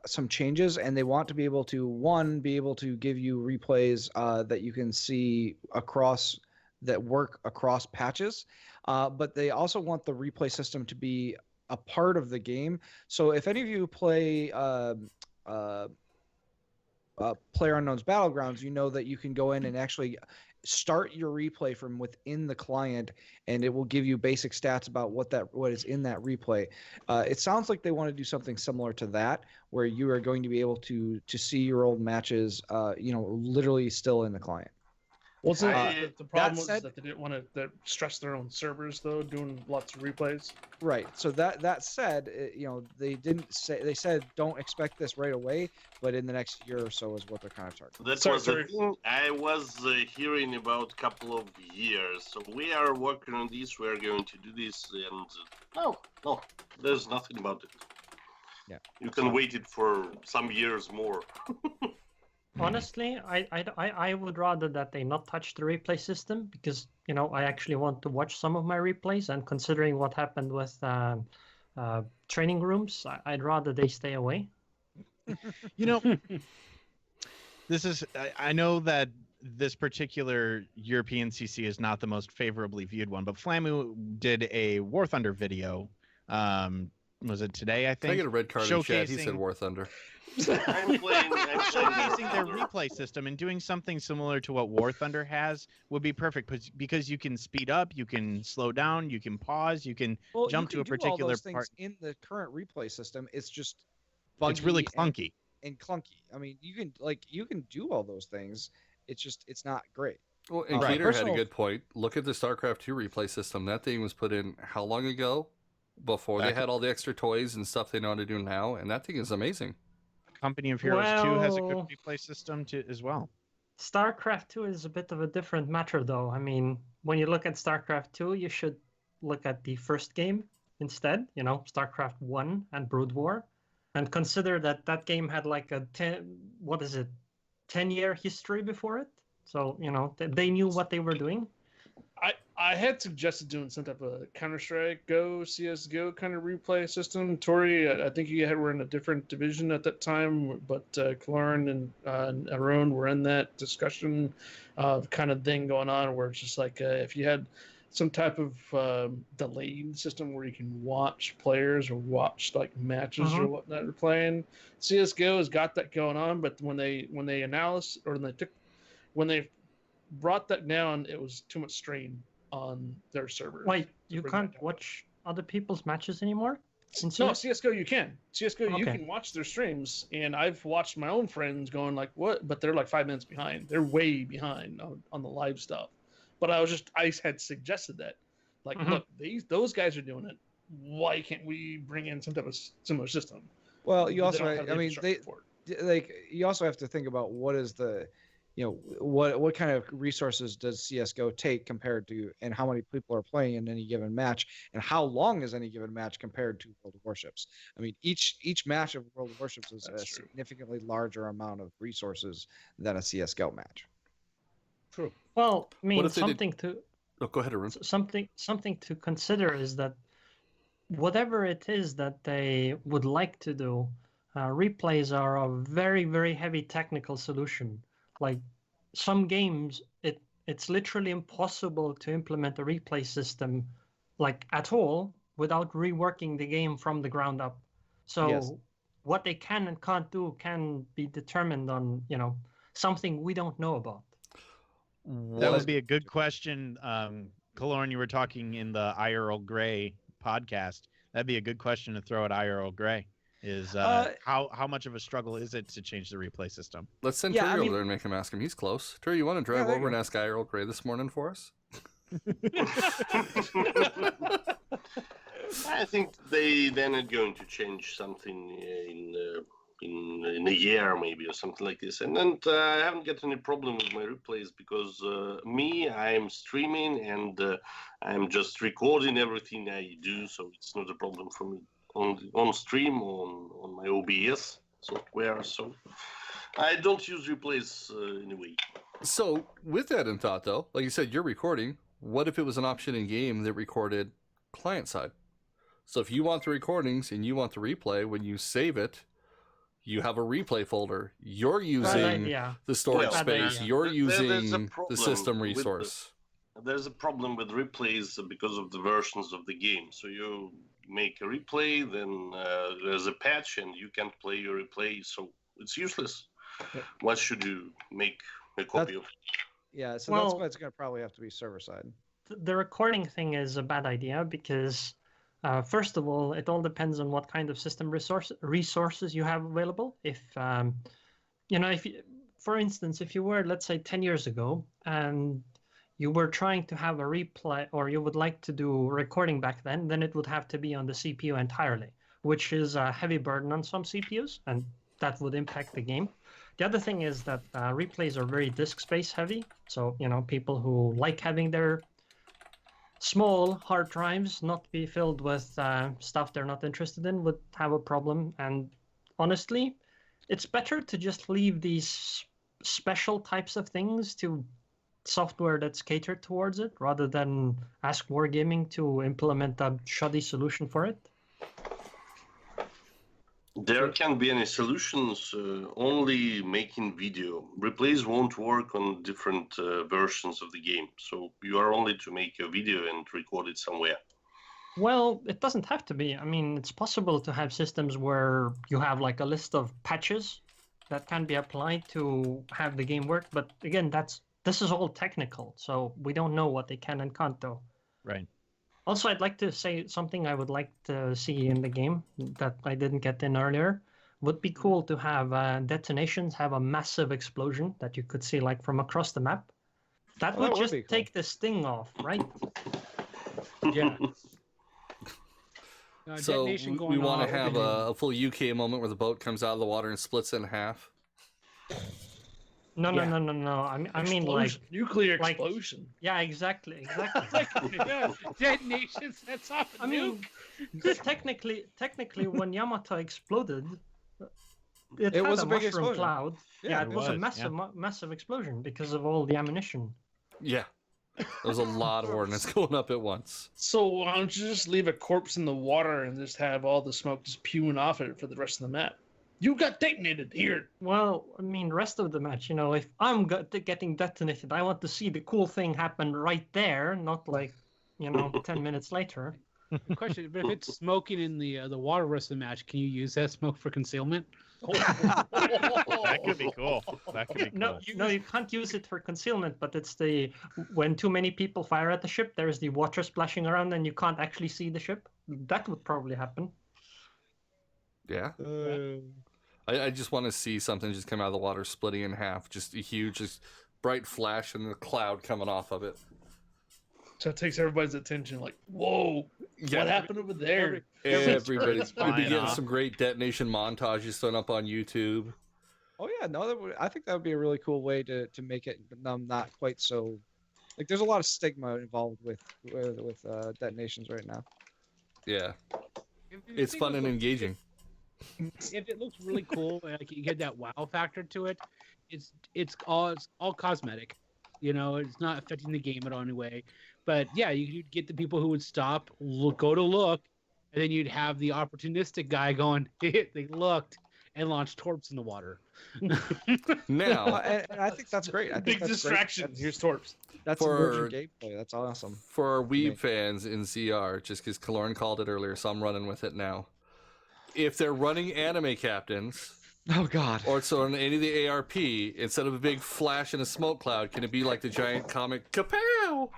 some changes, and they want to be able to give you replays that you can see across that work across patches. But they also want the replay system to be a part of the game. So if any of you play PlayerUnknown's Battlegrounds, you know that you can go in and actually start your replay from within the client, and it will give you basic stats about what is in that replay. It sounds like they want to do something similar to that, where you are going to be able to see your old matches, literally still in the client. Well, I- the problem was said- that they didn't want to stress their own servers, though, doing lots of replays. Right. So that said, they said don't expect this right away, but in the next year or so is what they're kind of targeting. That Sorry, was sorry. the thing I was hearing about a couple of years. So we are working on this. We are going to do this, and no, there's nothing about it. Yeah. You can wait it for some years more. Honestly, I would rather that they not touch the replay system, because I actually want to watch some of my replays, and considering what happened with training rooms, I'd rather they stay away. This is I know that this particular European CC is not the most favorably viewed one, but Flamu did a War Thunder video. Was it today? I Can I think get a red card in chat? He said showcasing- War Thunder. I'm playing. showcasing their replay system and doing something similar to what War Thunder has would be perfect, because you can speed up, you can slow down, you can pause, you can Well, jump you to a can do all particular those things part. in the current replay system. It's just It's really buggy clunky. and clunky. I mean, you can do all those things. It's not great. Well, and Right. Gator had a Personal- good point. Look at the StarCraft 2 replay system. That thing was put in how long ago? Before they Back- had all the extra toys and stuff they know how to do now, and that thing is amazing. Company of Heroes 2 has a good Well- replay system as well. StarCraft 2 is a bit of a different matter, though. I mean, when you look at StarCraft 2, you should look at the first game instead, StarCraft 1 and Brood War, and consider that game had like a 10-year history before it. So they knew what they were doing. I had suggested doing some type of Counter-Strike Go, CS:GO kind of replay system. Tori, I think you were in a different division at that time, but Kelorn and Aerroon were in that discussion kind of thing going on, where it's just like if you had some type of delayed system where you can watch players or watch like matches or whatnot they're playing. CS:GO has got that going on, but when they brought that down, it was too much strain on their servers. Wait, you can't watch other people's matches anymore? No, CS:GO you can. CS:GO you Okay. can watch their streams, and I've watched my own friends going like, "What?" But they're like 5 minutes behind. They're way behind on the live stuff. But I had suggested that, like, look, those guys are doing it. Why can't we bring in some type of similar system? Well, you They also, don't have the I mean, infrastructure for it. like you also have to think about what is the, what kind of resources does CS:GO take compared to, and how many people are playing in any given match, and how long is any given match compared to World of Warships? I mean, each match of World of Warships is That's a true. significantly larger amount of resources than a CS:GO match. True. Well, I mean, if they did- something to Oh, go ahead, Aerroon. something to consider is that whatever it is that they would like to do, replays are a very, very heavy technical solution. Like some games, it's literally impossible to implement a replay system like at all without reworking the game from the ground up. So Yes. what they can and can't do can be determined on, something we don't know about. That would be a good question. Kelorn, you were talking in the IRL Gray podcast. That'd be a good question to throw at IRL Gray. Is how much of a struggle is it to change the replay system? Let's send Yeah, Turry I over mean- there and make him ask him. He's close. Turry, you want to drive there you over go. and ask Earl Grey this morning for us? I think they're not going to change something in a year maybe or something like this. And then I haven't got any problem with my replays because I'm streaming and I'm just recording everything I do, so it's not a problem for me on stream on my OBS software. So I don't use replays anyway. So, with that in thought, though, like you said, you're recording. What if it was an option in game that recorded client side? So, if you want the recordings and you want the replay, when you save it, you have a replay folder. You're using the storage Well, space. idea. You're There's a using the problem system with resource. There's a problem with replays because of the versions of the game. So you make a replay, then there's a patch, and you can't play your replay, so it's useless. Yeah. What should you make a copy of? Yeah, so that's Well- why it's going to probably have to be server side. The recording thing is a bad idea because, first of all, it all depends on what kind of system resources you have available. If for instance, if you were, let's say, 10 years ago and you were trying to have a replay, or you would like to do recording back then it would have to be on the CPU entirely, which is a heavy burden on some CPUs, and that would impact the game. The other thing is that replays are very disk space heavy, so people who like having their small hard drives not be filled with stuff they're not interested in would have a problem. And honestly, it's better to just leave these special types of things to software that's catered towards it, rather than ask Wargaming to implement a shoddy solution for it. There can't be any solutions, only making video. Replays won't work on different versions of the game, so you are only to make a video and record it somewhere. Well, it doesn't have to be. I mean, it's possible to have systems where you have like a list of patches that can be applied to have the game work, but again, this is all technical, so we don't know what they can and can't do. Right. Also, I'd like to say something I would like to see in the game that I didn't get in earlier. Would be cool to have detonations have a massive explosion that you could see like from across the map. That Oh, would that would just be cool. take the sting off, right? Yeah. So, detonation we going want off to have and- a full UK moment where the boat comes out of the water and splits in half. No. Yeah. I mean like, Explosion. Nuclear like- explosion. yeah, exactly. Yeah, detonation sets off a I mean, technically, when Yamato exploded, It It had was a a big mushroom explosion. cloud. Yeah, it it was a was, massive, massive explosion because of all the ammunition. Yeah. There was a lot of ordnance going up at once. So why don't you just leave a corpse in the water and just have all the smoke just spewing off it for the rest of the map? You got detonated here. Well, I mean, rest of the match, if I'm getting detonated, I want to see the cool thing happen right there, not like, 10 minutes later. Question: but if it's smoking in the water rest of the match, can you use that smoke for concealment? That could be cool. That could be cool. No, you can't use it for concealment, but it's when too many people fire at the ship, there's the water splashing around and you can't actually see the ship. That would probably happen. Yeah. I just want to see something just come out of the water, splitting in half. Just a huge, just bright flash and the cloud coming off of it. So it takes everybody's attention. Like, whoa, what happened over there? Everybody's flying be getting off. some great detonation montages thrown up on YouTube. Oh yeah, no, I think that would be a really cool way to make it not quite so. Like, there's a lot of stigma involved with detonations right now. Yeah, If you it's think fun of and the- engaging. If it looks really cool, like you get that wow factor to it, it's all cosmetic. It's not affecting the game at all anyway. But yeah, you'd get the people who would stop, go to look, and then you'd have the opportunistic guy going, they looked, and launched torps in the water. Now, And I think that's great. I think Big that's distraction. Great. Here's Torps. That's For- emerging gameplay. That's awesome. for our me. Weeb fans in ZR, just because Kelorn called it earlier, so I'm running with it now. If they're running anime captains, Oh God. or so on any of the ARP, instead of a big flash and a smoke cloud, can it be like the giant comic kapow?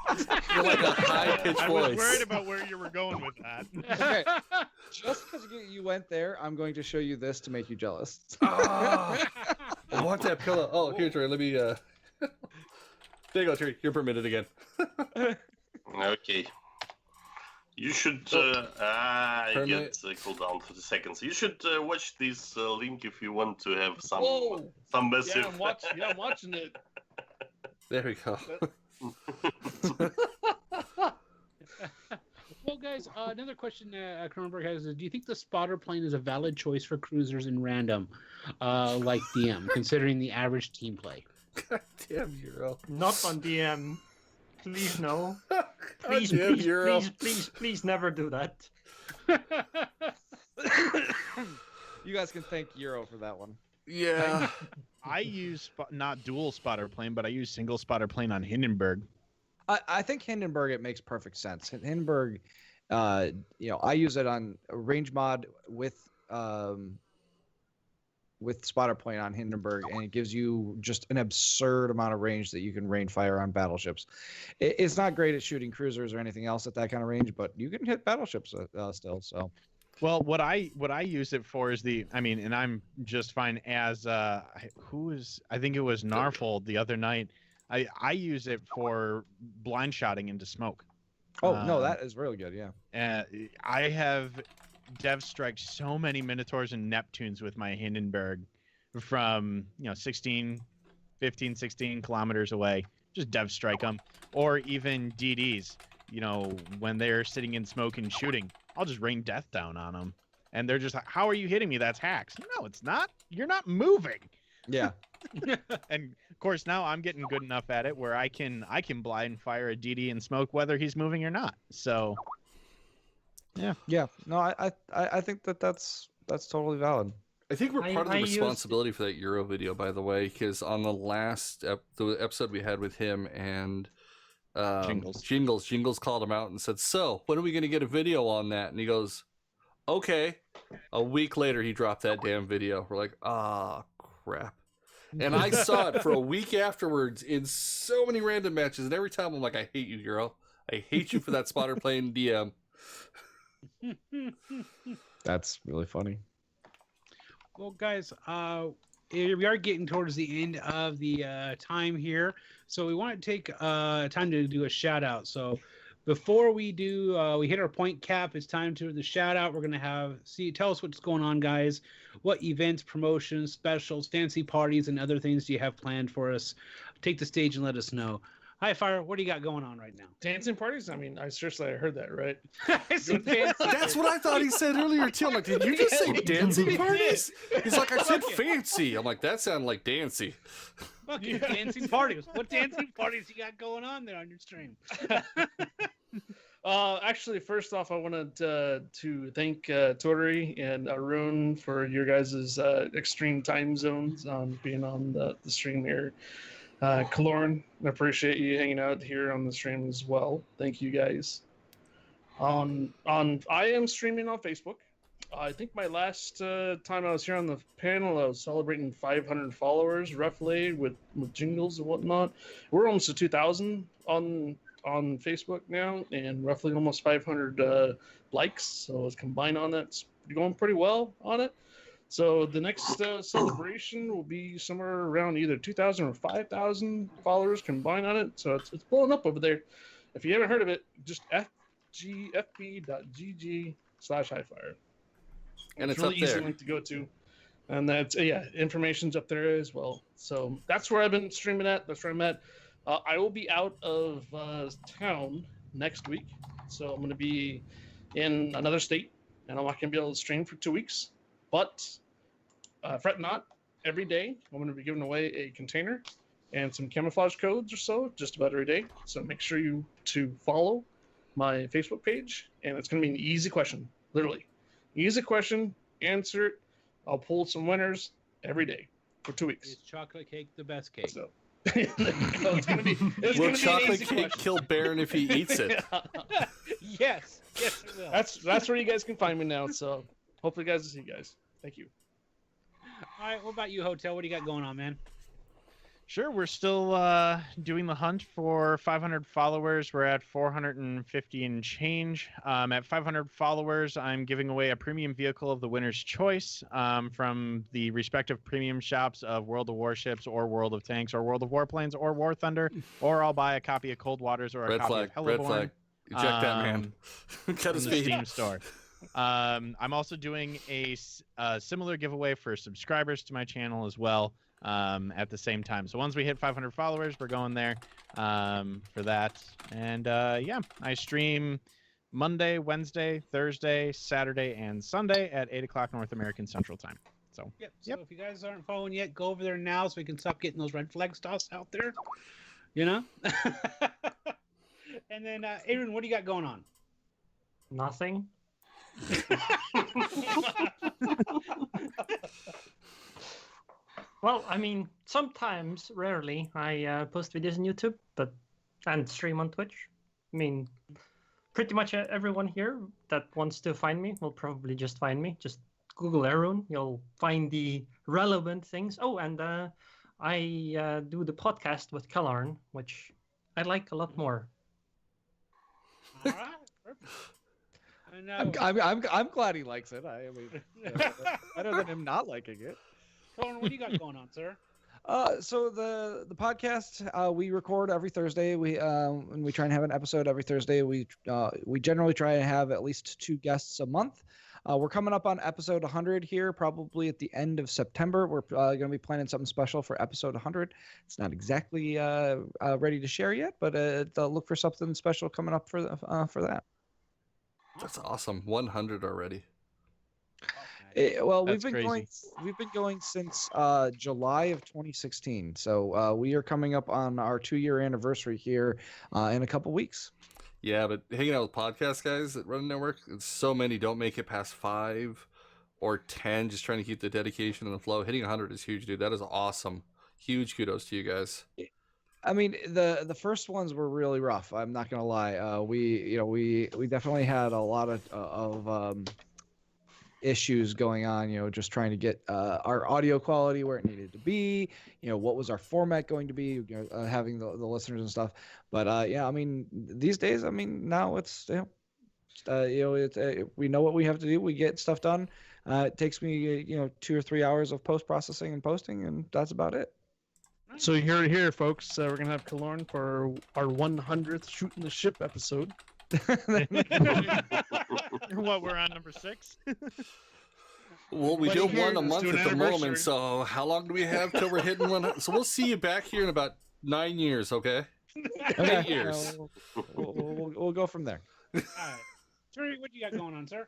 With like a high-pitched I was voice. worried about where you were going with that. Okay. Just because you went there, I'm going to show you this to make you jealous. Ah, I want that pillow. Oh, here, Trey. Let me. There you go, Trey. You're permitted again. Okay. You should I get cooldown 30 seconds. You should watch this link if you want to have some Whoa. massive. Yeah, I'm watching it. There we go. Well, guys, another question Kronenberg has is: do you think the spotter plane is a valid choice for cruisers in random, like DM, considering the average team play? God damn, Euro. Not on DM. Please no. God Please, damn, please, Euro. please never do that. You guys can thank Euro for that one. Yeah. I use not dual spotter plane, but I use single spotter plane on Hindenburg. I think Hindenburg, it makes perfect sense. Hindenburg, I use it on a range mod with spotter plane on Hindenburg, and it gives you just an absurd amount of range that you can rain fire on battleships. It's not great at shooting cruisers or anything else at that kind of range, but you can hit battleships still. So. Well, what I use it for is and I'm just fine as I think it was Narfold the other night. I use it for blind shotting into smoke. Oh no, that is really good. Yeah. I have dev strike so many Minotaurs and Neptunes with my Hindenburg from 15, 16 kilometers away. Just dev strike them, or even DDs. When they're sitting in smoke and shooting, I'll just rain death down on them, and they're just like, "How are you hitting me? That's hacks." No, it's not. You're not moving. Yeah. And of course, now I'm getting good enough at it where I can blind fire a DD in smoke whether he's moving or not. So, Yeah. No, I think that's totally valid. I think we're part of the I used- responsibility for that Euro video, by the way, because on the last the episode we had with him and Jingles called him out and said, "So, when are we going to get a video on that?" And he goes, "Okay." A week later, he dropped that damn video. We're like, "Ah, crap." And I saw it for a week afterwards in so many random matches, and every time I'm like, "I hate you, Euro. I hate you for that spotter playing DM." That's really funny. Well, guys, we are getting towards the end of the time here, so we want to take time to do a shout out. So before we do, we hit our point cap. It's time to the shout out. We're gonna tell us what's going on, guys. What events, promotions, specials, fancy parties, and other things do you have planned for us? Take the stage and let us know. Hi, Fire. What do you got going on right now? Dancing parties? I mean, I heard that, right? Some fancy- That's what I thought he said earlier too. I'm like, did you just say dancing He parties? He's like, I said Fuck it. fancy. I'm like, that sounded like dancy. Fucking dancing parties. What dancing parties you got going on there on your stream? Actually, first off, I wanted to thank Tori and Aerroon for your guys' extreme time zones on being on the stream here. Kelorn, I appreciate you hanging out here on the stream as well. Thank you guys. I am streaming on Facebook. I think my last time I was here on the panel, I was celebrating 500 followers roughly with jingles and whatnot. We're almost at 2,000 on Facebook now, and roughly almost 500 likes. So it's combined on that. It's going pretty well on it. So the next celebration will be somewhere around either 2,000 or 5,000 followers combined on it. So it's blowing up over there. If you haven't heard of it, just fgfb.gg/highfire. And it's really up easy there. link to go to. And that's, information's up there as well. So that's where I've been streaming at. That's where I'm at. I will be out of town next week. So I'm going to be in another state, and I'm not going to be able to stream for 2 weeks. But fret not, every day I'm going to be giving away a container and some camouflage codes or so, just about every day. So make sure to follow my Facebook page, and it's going to be an easy question, literally. Easy question, answer it. I'll pull some winners every day for 2 weeks. Is chocolate cake the best cake? So it's gonna be. It's Will gonna be an chocolate easy cake question. kill Baron if he eats it? Yes, it will. That's where you guys can find me now. So hopefully, guys, will see you guys. Thank you. All right, what about you, Hotel? What do you got going on, man? Sure, we're still doing the hunt for 500 followers. We're at 450 and change. At 500 followers, I'm giving away a premium vehicle of the winner's choice from the respective premium shops of World of Warships or World of Tanks or World of Warplanes or War Thunder, or I'll buy a copy of Cold Waters or a Red copy flag. of Red Helloborn flag. Eject that man. Cut from his the feet. Steam store. I'm also doing a similar giveaway for subscribers to my channel as well. At the same time. So once we hit 500 followers, we're going there for that. And I stream Monday, Wednesday, Thursday, Saturday, and Sunday at 8 o'clock North American Central Time. So Yep. So if you guys aren't following yet, go over there now so we can stop getting those red flags tossed out there. You know? And then, Aerroon, what do you got going on? Nothing. Well, I mean, sometimes, rarely, I post videos on YouTube, and stream on Twitch. I mean, pretty much everyone here that wants to find me will probably just find me. Just Google Aerroon. You'll find the relevant things. Oh, and I do the podcast with Kelorn, which I like a lot more. All right. Perfect. I know. I'm glad he likes it. I mean, better than him not liking it. Kelorn, what do you got going on, sir? So the podcast we record every Thursday. And we try and have an episode every Thursday. We generally try to have at least 2 guests a month. We're coming up on episode 100 here, probably at the end of September. We're going to be planning something special for episode 100. It's not exactly ready to share yet, but look for something special coming up for that. That's awesome. 100 already. Well, That's we've been going since July of 2016. So we are coming up on our 2-year anniversary here in a couple weeks. Yeah, but hanging out with podcast guys that run a network, so many don't make it past 5 or 10, just trying to keep the dedication and the flow. Hitting 100 is huge, dude. That is awesome. Huge kudos to you guys. I mean, the first ones were really rough. I'm not gonna lie. We definitely had a lot of issues going on. Just trying to get our audio quality where it needed to be. What was our format going to be? Having the listeners and stuff. But I mean, these days, I mean, now it's we know what we have to do. We get stuff done. It takes me 2 or 3 hours of post processing and posting, and that's about it. So here, folks, we're gonna have Kelorn for our 100th Shooting the Ship episode. what, we're on number 6? Well, we But do here, one a let's month do an at the anniversary. moment, so how long do we have till we're hitting 100? So we'll see you back here in about 9 years, okay? Okay, 8 years. We'll go from there. All right. Turry, what do you got going on, sir?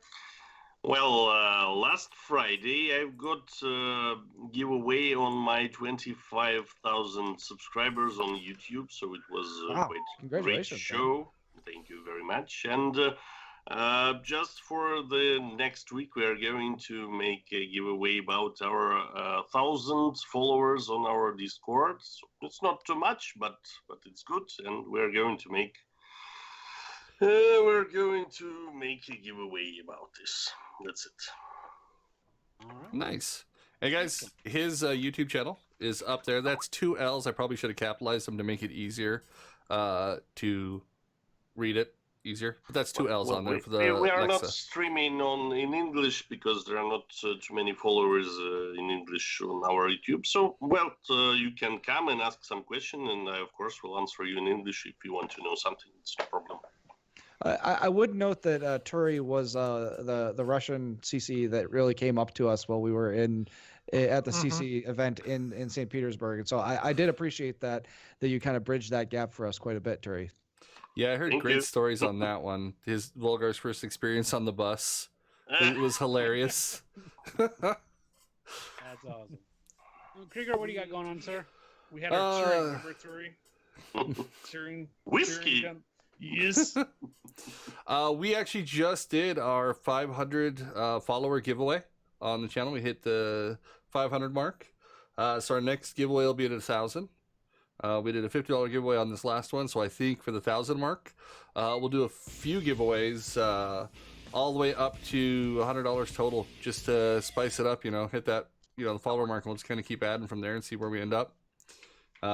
Well, last Friday I got giveaway on my 25,000 subscribers on YouTube, so it was a Wow, quite great congratulations, man. show. Thank you very much. And just for the next week, we are going to make a giveaway about our 1,000 followers on our Discord. So it's not too much, but it's good, and we're going to make a giveaway about this. That's it. All right. Nice. Hey guys, his YouTube channel is up there. That's 2 L's. I probably should have capitalized them to make it easier to read it easier. But that's 2 L's on there for the we are Alexa. not streaming in English because there are not too many followers in English on our YouTube. So, you can come and ask some question, and I, of course, will answer you in English if you want to know something. It's no problem. I would note that Turry was the Russian CC that really came up to us while we were at the CC event in St. Petersburg, and so I did appreciate that you kind of bridged that gap for us quite a bit, Turry. Yeah, I heard Thank great you. stories on that one. His Volgar's first experience on the bus. It was hilarious. That's awesome. Krieger, what do you got going on, sir? We had our Turing number 3. Turing. Whiskey. Turing yes. We actually just did our 500 follower giveaway on the channel. We hit the 500 mark. So our next giveaway will be at 1,000. We did a $50 giveaway on this last one, so I think for the 1,000 mark, we'll do a few giveaways all the way up to $100 total, just to spice it up. Hit that the follower mark, and we'll just kind of keep adding from there and see where we end up.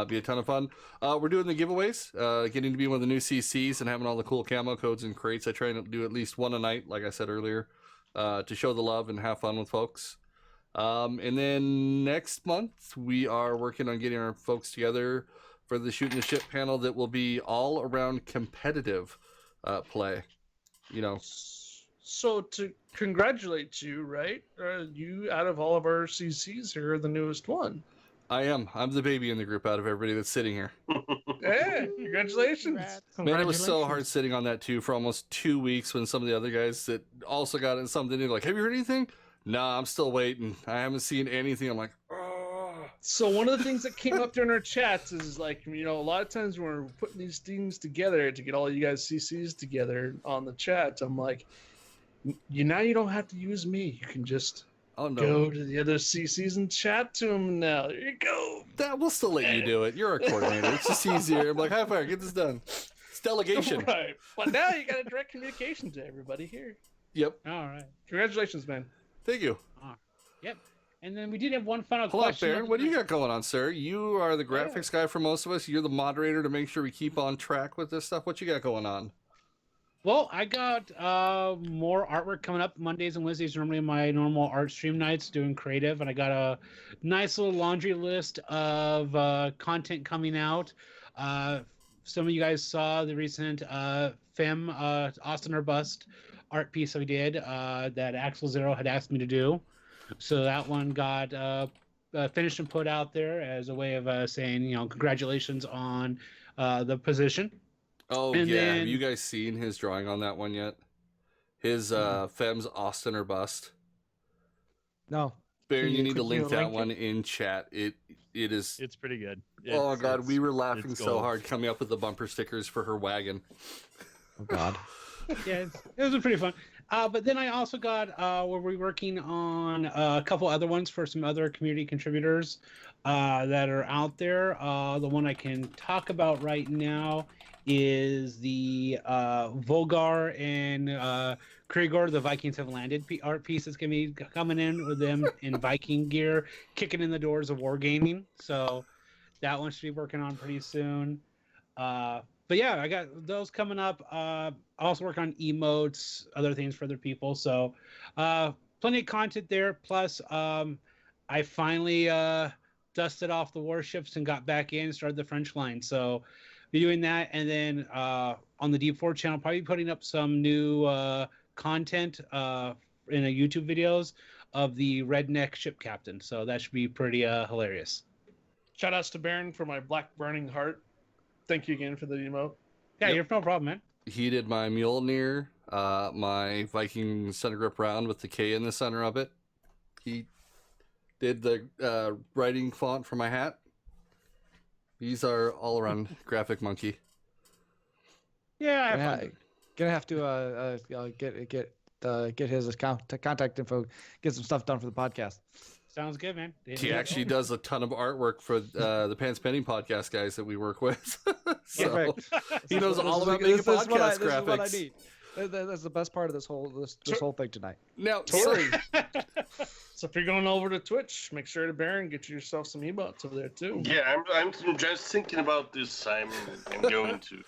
Be a ton of fun. We're doing the giveaways, getting to be one of the new CCs and having all the cool camo codes and crates. I try to do at least one a night, like I said earlier, to show the love and have fun with folks. And then next month, we are working on getting our folks together for the Shooting the Ship panel that will be all around competitive play. So to congratulate you, right? You, out of all of our CCs here, are the newest one. I am. I'm the baby in the group out of everybody that's sitting here. Hey, congratulations. Man, it was so hard sitting on that too for almost 2 weeks when some of the other guys that also got in something new, like, have you heard anything? Nah, I'm still waiting. I haven't seen anything. I'm like, oh. So one of the things that came up during our chats is like, a lot of times when we're putting these things together to get all you guys CCs together on the chat, I'm like, now you don't have to use me. You can just go to the other CCs and chat to them now. There you go. That we'll still let you do it. You're a coordinator. It's just easier. I'm like, high five, get this done. It's delegation. Right. But now you got a direct communication to everybody here. Yep. All right. Congratulations, man. Thank you. Yep. And then we did have one final Hold on, question. Baron. What do you got going on, sir? You are the graphics guy for most of us. You're the moderator to make sure we keep on track with this stuff. What you got going on? Well, I got more artwork coming up Mondays and Wednesdays. Normally my normal art stream nights doing creative, and I got a nice little laundry list of content coming out. Some of you guys saw the recent Femme Austin or Bust art piece I did that Axel Zero had asked me to do. So that one got finished and put out there as a way of saying, congratulations on the position. Oh, And yeah. then- Have you guys seen his drawing on that one yet? His Femmes Austin or Bust. No. Baron, you need to Could you link that link one in chat. It is. It's pretty good. Oh It's- God, it's- we were laughing it's so gold. hard coming up with the bumper stickers for her wagon. Oh God. Yeah, it was pretty fun. But then I also got we're working on a couple other ones for some other community contributors that are out there. The one I can talk about right now is the Volgar and Krigor, the Vikings Have Landed art piece that's going to be coming in with them in Viking gear, kicking in the doors of wargaming. So that one should be working on pretty soon. But yeah, I got those coming up. I also work on emotes, other things for other people. So plenty of content there. Plus, I finally dusted off the warships and got back in, started the French line. So be doing that. And then on the Deep 4 channel, probably putting up some new content in a YouTube videos of the redneck ship captain. So that should be pretty hilarious. Shout outs to Baron for my Black Burning Heart Thank you again for the emote. Yeah, Yep. you're no problem, man. He did my Mjolnir, my Viking center grip round with the K in the center of it. He did the writing font for my hat. He's our all-around graphic monkey. Yeah, I have fun. Gonna have to get his contact info, get some stuff done for the podcast. Sounds good, man. He actually does a ton of artworart for the Pants Penny podcast guys that we work with. So Perfect. he knows all about This making is what podcast This is what I graphics. need. That's the best part of this whole thing tonight. Now, Tori. So if you're going over to Twitch, make sure to Baron get yourself some emotes over there too. Yeah, I'm just thinking about this. I'm going to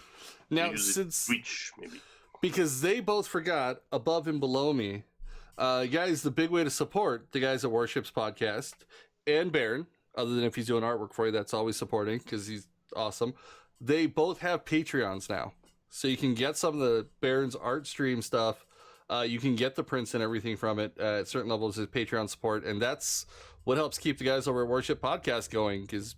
now use it since Twitch maybe. because they both forgot above and below me, guys, the big way to support the guys at Warships Podcast and Baron, other than if he's doing artwork for you, that's always supporting because he's awesome. They both have Patreons now, so you can get some of the Baron's art stream stuff. You can get the prints and everything from it at certain levels of Patreon support, and that's what helps keep the guys over at Worship Podcast going, because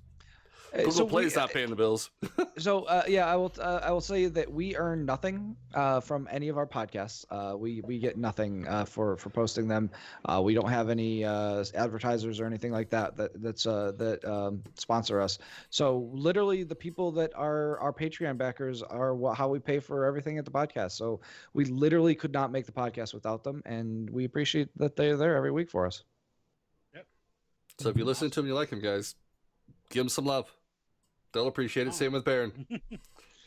Google Play's not paying the bills. So I will say that we earn nothing from any of our podcasts. We get nothing for posting them. We don't have any advertisers or anything like that that sponsor us. So literally, the people that are our Patreon backers are how we pay for everything at the podcast. So we literally could not make the podcast without them, and we appreciate that they're there every week for us. So if you listen to them, you like them, guys, give them some love. They'll appreciate it. Same with Baron,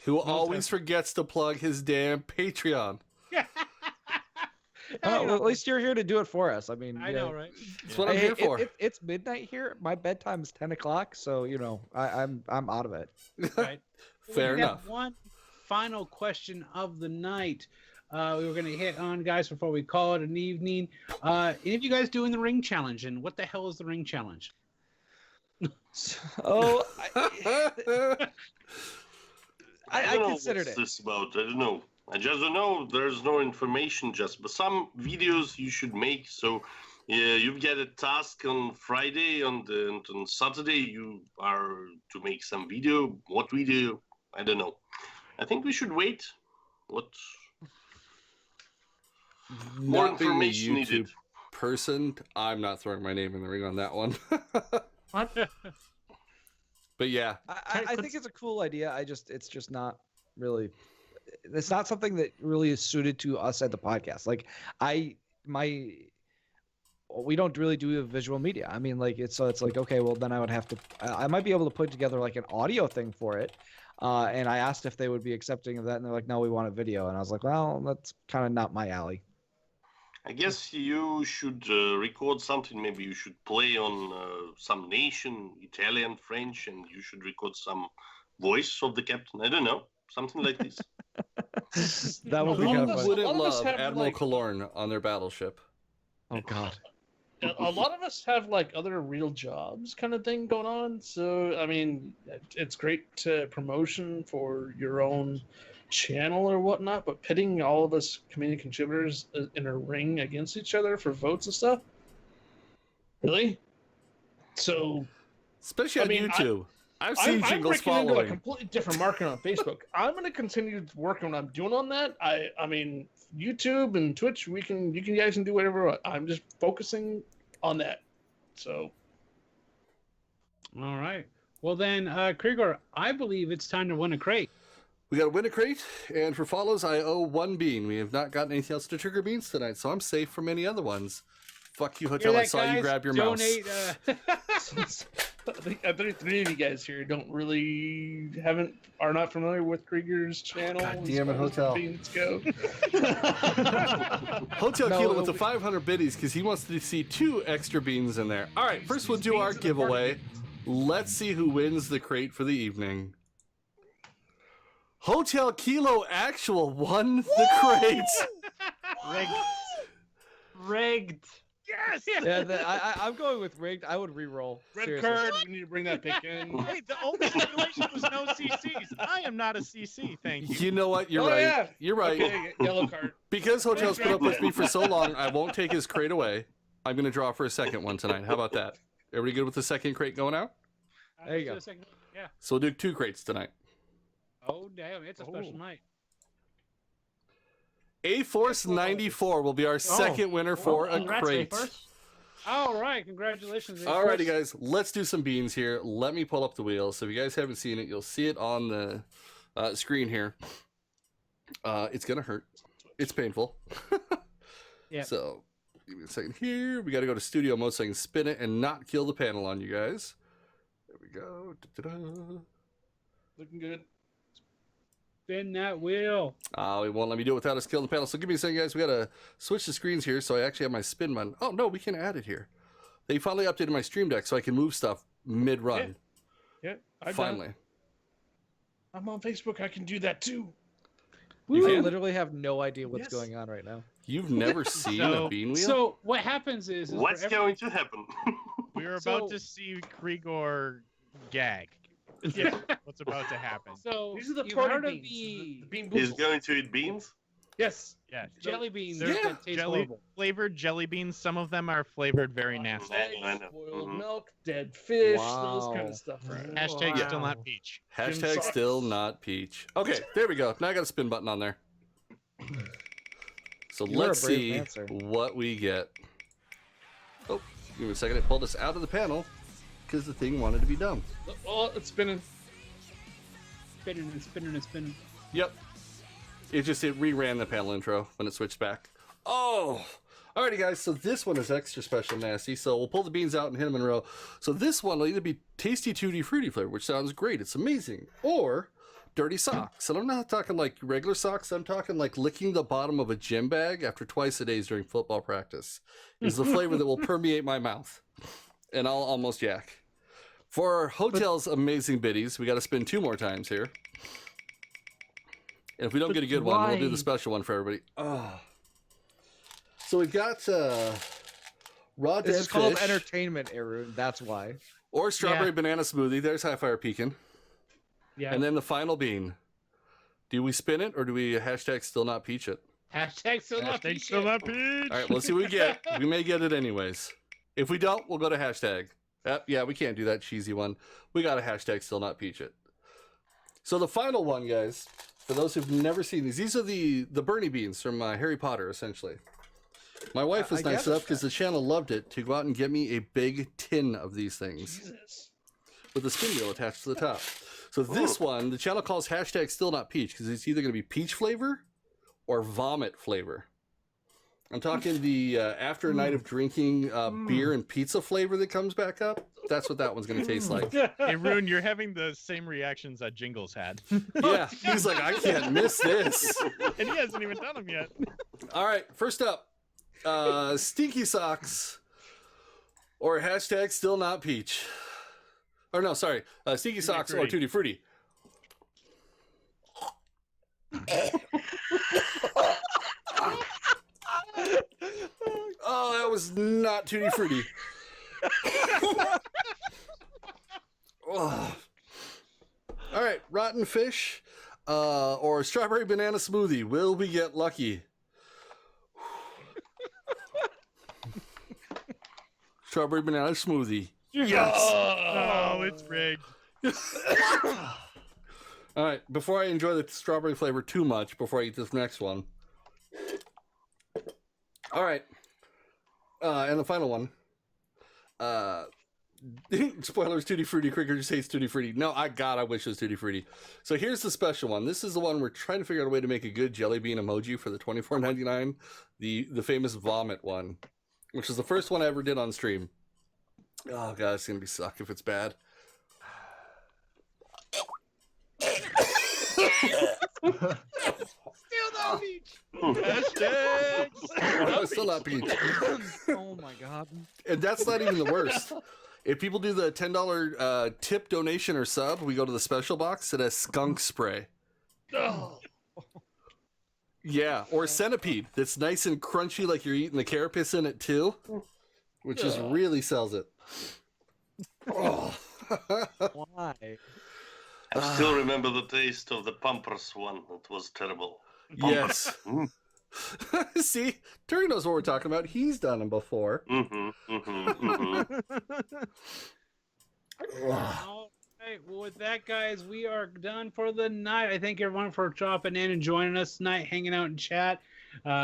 who always forgets to plug his damn Patreon. Well, at least you're here to do it for us. I mean, I know, right? That's what I'm here for. It's midnight here. My bedtime is 10 o'clock, so I'm out of it. Right. Fair We have enough. One final question of the night. We were going to hit on, guys, before we call it an evening. Any of you guys doing the ring challenge? And what the hell is the ring challenge? Oh, I I don't know considered what's it. this about. I don't know. I just don't know. There's no information but some videos you should make. So you get a task on Friday, on Saturday you are to make some video. What video? I don't know. I think we should wait. What? More Not being a information YouTube needed. person, I'm not throwing my name in the ring on that one. What? But yeah, I think it's a cool idea. It's just not really. It's not something that really is suited to us at the podcast. Like we don't really do a visual media. I mean, like it's like, okay, well then I would have to. I might be able to put together like an audio thing for it. And I asked if they would be accepting of that, and they're like, no, we want a video. And I was like, well, that's kind of not my alley. I guess you should record something. Maybe you should play on some nation, Italian, French, and you should record some voice of the captain. I don't know, something like this. That would be Who kind of does- fun. wouldn't lot of us love have, Admiral like- Kelorn on their battleship. Oh God. A lot of us have like other real jobs kind of thing going on. So I mean, it's great promotion for your own channel or whatnot, but pitting all of us community contributors in a ring against each other for votes and stuff, really? So Especially I on mean, YouTube. I've seen I'm jingles breaking into a following. completely different market on Facebook. I'm going to continue working what I'm doing on that. I mean, YouTube and Twitch, you guys can do whatever. I'm just focusing on that. So All right. Well, then, Krieger, I believe it's time to win a crate. We got to win a crate, and for follows, I owe 1 bean. We have not gotten anything else to trigger beans tonight, so I'm safe from any other ones. Fuck you, Hotel. Hear I that, saw you guys? grab your Donate, mouse. I think three of you guys here are not familiar with Krieger's channel. God as damn it, far as Hotel. beans go. Hotel No, Kilo with no, the 500 biddies because he wants to see 2 extra beans in there. All right, first we'll do our giveaway. Let's see who wins the crate for the evening. Hotel Kilo Actual won the crate. Rigged. yes! Yeah, I'm going with rigged. I would re-roll. Red Seriously. card. We need to bring that pick in. Hey, the only stipulation was no CCs. I am not a CC, thank you. You know what? You're Oh, right. yeah. You're right. Okay, yellow card. Because Hotel's put up with me for so long, I won't take his crate away. I'm going to draw for a second one tonight. How about that? Everybody good with the second crate going out? There you go. Yeah. So we'll do 2 crates tonight. Oh damn! It's a special night. A Force 94 will be our second winner for a Congrats, crate. A-Force. All right, congratulations. Alrighty, guys, let's do some beans here. Let me pull up the wheel. So if you guys haven't seen it, you'll see it on the screen here. It's gonna hurt. It's painful. Yeah. So give me a second here. We got to go to studio mode so I can spin it and not kill the panel on you guys. There we go. Da-da-da. Looking good. Spin that wheel. It won't let me do it without us killing the panel. So give me a second, guys. We got to switch the screens here so I actually have my spin button. Oh, no, we can add it here. They finally updated my Stream Deck so I can move stuff mid-run. Yeah, I've Finally. done. I'm on Facebook. I can do that too. You I can? literally have no idea what's Yes. going on right now. You've never seen a bean wheel? So what happens is What's for going to happen? We're So- about to see Krigor gag. Yeah, what's about to happen? So These are the you've party heard of beans. the The bean He's boozles. going to eat beans? Yes. Yeah, jelly beans They're that taste jelly horrible. flavored jelly beans. Some of them are flavored very nasty. I know. Spoiled Mhm. milk, dead fish, those Wow. kind of stuff. Right? Hashtag still Wow. not peach. Hashtag Jim still sucks. not peach. Okay, there we go. Now I got a spin button on there. So You're a let's brave see man, sir. what we get. Oh, give me a second. It pulled us out of the panel because the thing wanted to be dumb. Oh, it's spinning. Spinning and spinning and spinning. Yep. It reran the panel intro when it switched back. Oh! Alrighty, guys. So this one is extra special nasty. So we'll pull the beans out and hit them in a row. So this one will either be tasty tutti fruity flavor, which sounds great. It's amazing. Or dirty socks. And I'm not talking like regular socks. I'm talking like licking the bottom of a gym bag after twice a day during football practice is the flavor that will permeate my mouth. And I'll almost yak. For our hotel's amazing biddies, we got to spin 2 more times here. And if we don't But get a good one, we'll do why? the special one for everybody. So we've got raw This dead is called fish entertainment, Aerroon. That's why. or strawberry Yeah. banana smoothie. There's High Fire Pekin. Yeah. And then the final bean. Do we spin it or do we hashtag still not peach it? Hashtag still not Hashtag peach. still not peach. All right, let's see what we get. We may get it anyways. If we don't, we'll go to hashtag. Yeah, we can't do that cheesy one. We got a hashtag still not peach it. So the final one, guys, for those who've never seen these are the Bernie beans from Harry Potter, essentially. My wife was I nice gathered enough because the channel loved it to go out and get me a big tin of these things Jesus. with a spin wheel attached to the top. So this one, the channel calls hashtag still not peach because it's either going to be peach flavor or vomit flavor. I'm talking the after a night of drinking beer and pizza flavor that comes back up. That's what that one's going to taste like. Hey, Rune, you're having the same reactions that Jingles had. Yeah, he's like, I can't miss this. And he hasn't even done them yet. All right, first up, stinky socks or hashtag still not peach. Or no, sorry, stinky socks or tutti frutti. Oh, that was not tutti frutti. Oh. All right, rotten fish or strawberry banana smoothie. Will we get lucky? Strawberry banana smoothie. Yes. Oh, it's rigged. All right, before I enjoy the strawberry flavor too much, before I eat this next one. All right, and the final one. Spoilers, Tutti Frutti. Cricker just hates Tutti Frutti. No, I wish it was Tutti Frutti. So here's the special one. This is the one we're trying to figure out a way to make a good jelly bean emoji for the $24.99. The famous vomit one, which is the first one I ever did on stream. Oh god, it's gonna be suck if it's bad. Hashtag. No, it's still not peach. Oh my god. And that's not even the worst. If people do the $10 tip donation or sub, we go to the special box. It has skunk spray. Oh. Yeah, or centipede. That's nice and crunchy, like you're eating the carapace in it too, which just really sells it. Oh. Why? I still remember the taste of the Pampers one. It was terrible. Yes. Mm. See, Turry knows what we're talking about. He's done them before. Mm-hmm, mm-hmm, mm-hmm. Now right, well, with that, guys, we are done for the night. I thank everyone for dropping in and joining us tonight, hanging out in chat,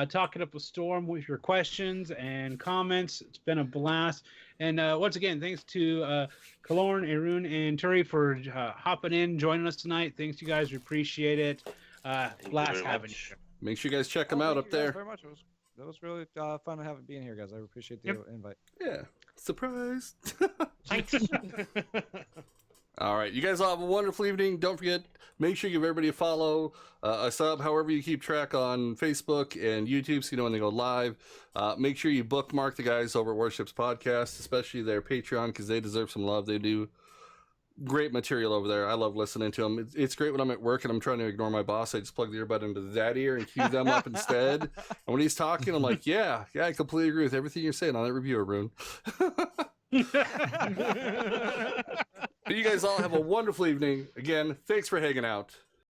talking up a storm with your questions and comments. It's been a blast. And once again, thanks to Kelorn, Aerroon, and Turry for hopping in, joining us tonight. Thanks, you guys. We appreciate it. Blast having you. Make sure you guys check them out Thank up you guys there. very much. That was really fun having being here, guys. I appreciate the invite. Yeah. Surprise. Thanks. All right. You guys all have a wonderful evening. Don't forget, make sure you give everybody a follow, a sub, however you keep track on Facebook and YouTube so you know when they go live. Make sure you bookmark the guys over at Warships Podcast, especially their Patreon, because they deserve some love. They do great material over there. I love listening to them. It's great when I'm at work and I'm trying to ignore my boss. I just plug the earbud into that ear and cue them up instead. And when he's talking, I'm like, yeah, I completely agree with everything you're saying on that review, Aerroon. But you guys all have a wonderful evening. Again, thanks for hanging out.